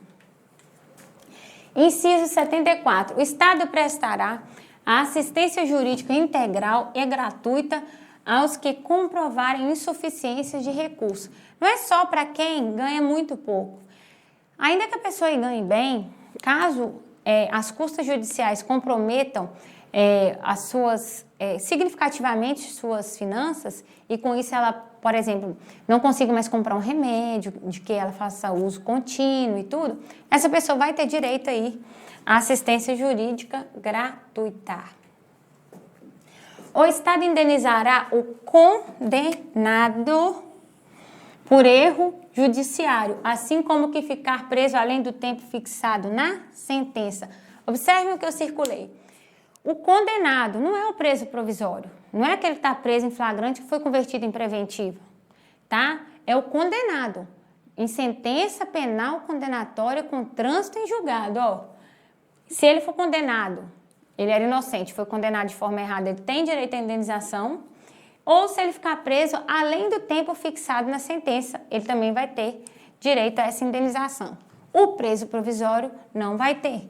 Inciso 74. O Estado prestará a assistência jurídica integral e gratuita aos que comprovarem insuficiência de recursos. Não é só para quem ganha muito pouco. Ainda que a pessoa ganhe bem, caso as custas judiciais comprometam significativamente suas finanças e com isso ela, por exemplo, não consiga mais comprar um remédio, de que ela faça uso contínuo e tudo, essa pessoa vai ter direito aí à assistência jurídica gratuita. O Estado indenizará o condenado por erro judiciário, assim como que ficar preso além do tempo fixado na sentença. Observe o que eu circulei. O condenado não é o preso provisório, não é aquele que está preso em flagrante que foi convertido em preventivo, tá? É o condenado em sentença penal condenatória com trânsito em julgado, ó. Se ele for condenado, ele era inocente, foi condenado de forma errada, ele tem direito à indenização, ou se ele ficar preso além do tempo fixado na sentença, ele também vai ter direito a essa indenização. O preso provisório não vai ter.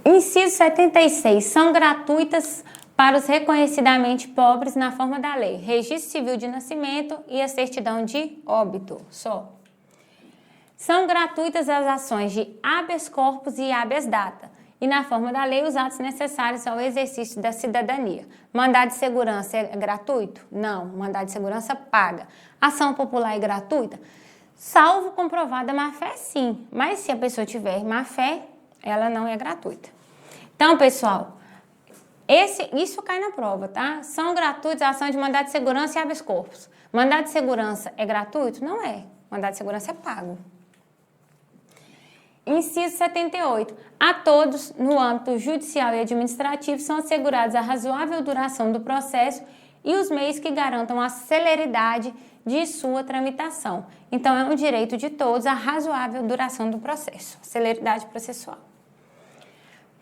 Inciso 76. São gratuitas para os reconhecidamente pobres na forma da lei, registro civil de nascimento e a certidão de óbito, só. São gratuitas as ações de habeas corpus e habeas data, e na forma da lei os atos necessários ao exercício da cidadania. Mandado de segurança é gratuito? Não, mandado de segurança paga. Ação popular é gratuita? Salvo comprovada má-fé, sim, mas se a pessoa tiver má-fé, ela não é gratuita. Então, pessoal, isso cai na prova, tá? São gratuitas a ação de mandado de segurança e habeas corpus. Mandado de segurança é gratuito? Não é. Mandado de segurança é pago. Inciso 78. A todos, no âmbito judicial e administrativo, são assegurados a razoável duração do processo e os meios que garantam a celeridade de sua tramitação. Então, é um direito de todos a razoável duração do processo, celeridade processual.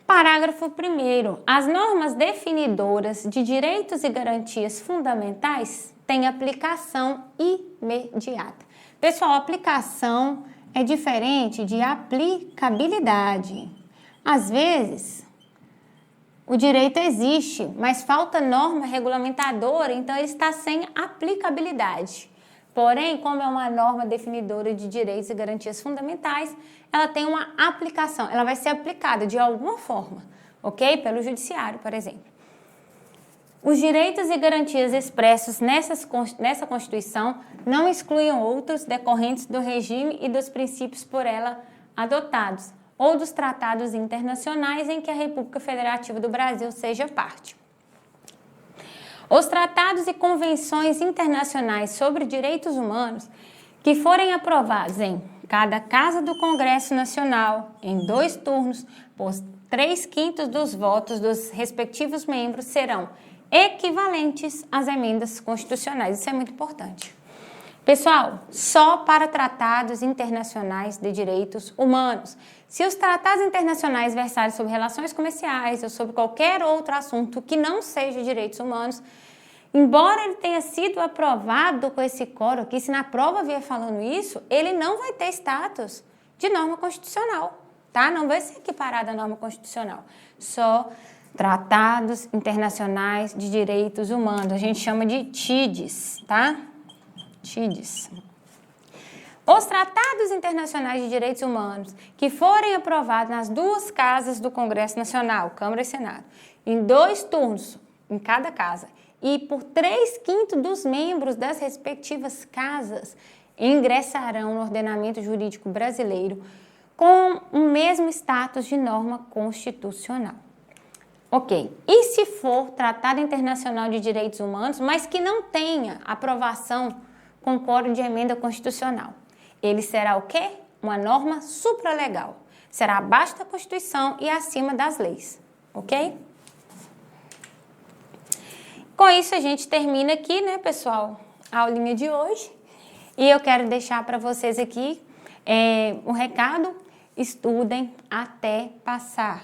Parágrafo 1º. As normas definidoras de direitos e garantias fundamentais têm aplicação imediata. Pessoal, aplicação é diferente de aplicabilidade. Às vezes, o direito existe, mas falta norma regulamentadora, então ele está sem aplicabilidade. Porém, como é uma norma definidora de direitos e garantias fundamentais, ela tem uma aplicação, ela vai ser aplicada de alguma forma, ok? Pelo judiciário, por exemplo. Os direitos e garantias expressos nessa Constituição não excluem outros decorrentes do regime e dos princípios por ela adotados, ou dos tratados internacionais em que a República Federativa do Brasil seja parte. Os tratados e convenções internacionais sobre direitos humanos que forem aprovados em cada Casa do Congresso Nacional, em 2 turnos, por 3/5 dos votos dos respectivos membros, serão equivalentes às emendas constitucionais. Isso é muito importante. Pessoal, só para tratados internacionais de direitos humanos. Se os tratados internacionais versarem sobre relações comerciais ou sobre qualquer outro assunto que não seja direitos humanos, embora ele tenha sido aprovado com esse coro aqui, se na prova vier falando isso, ele não vai ter status de norma constitucional, tá? Não vai ser equiparado à norma constitucional. Só tratados internacionais de direitos humanos. A gente chama de TIDs, tá? TIDs. Os tratados internacionais de direitos humanos que forem aprovados nas 2 casas do Congresso Nacional, Câmara e Senado, em 2 turnos em cada casa, e por 3/5 dos membros das respectivas casas, ingressarão no ordenamento jurídico brasileiro com o mesmo status de norma constitucional. Ok, e se for tratado internacional de direitos humanos, mas que não tenha aprovação com quórum de emenda constitucional, ele será o quê? Uma norma supralegal. Será abaixo da Constituição e acima das leis, ok? Com isso a gente termina aqui, né, pessoal, a aulinha de hoje. E eu quero deixar para vocês aqui um recado: estudem até passar.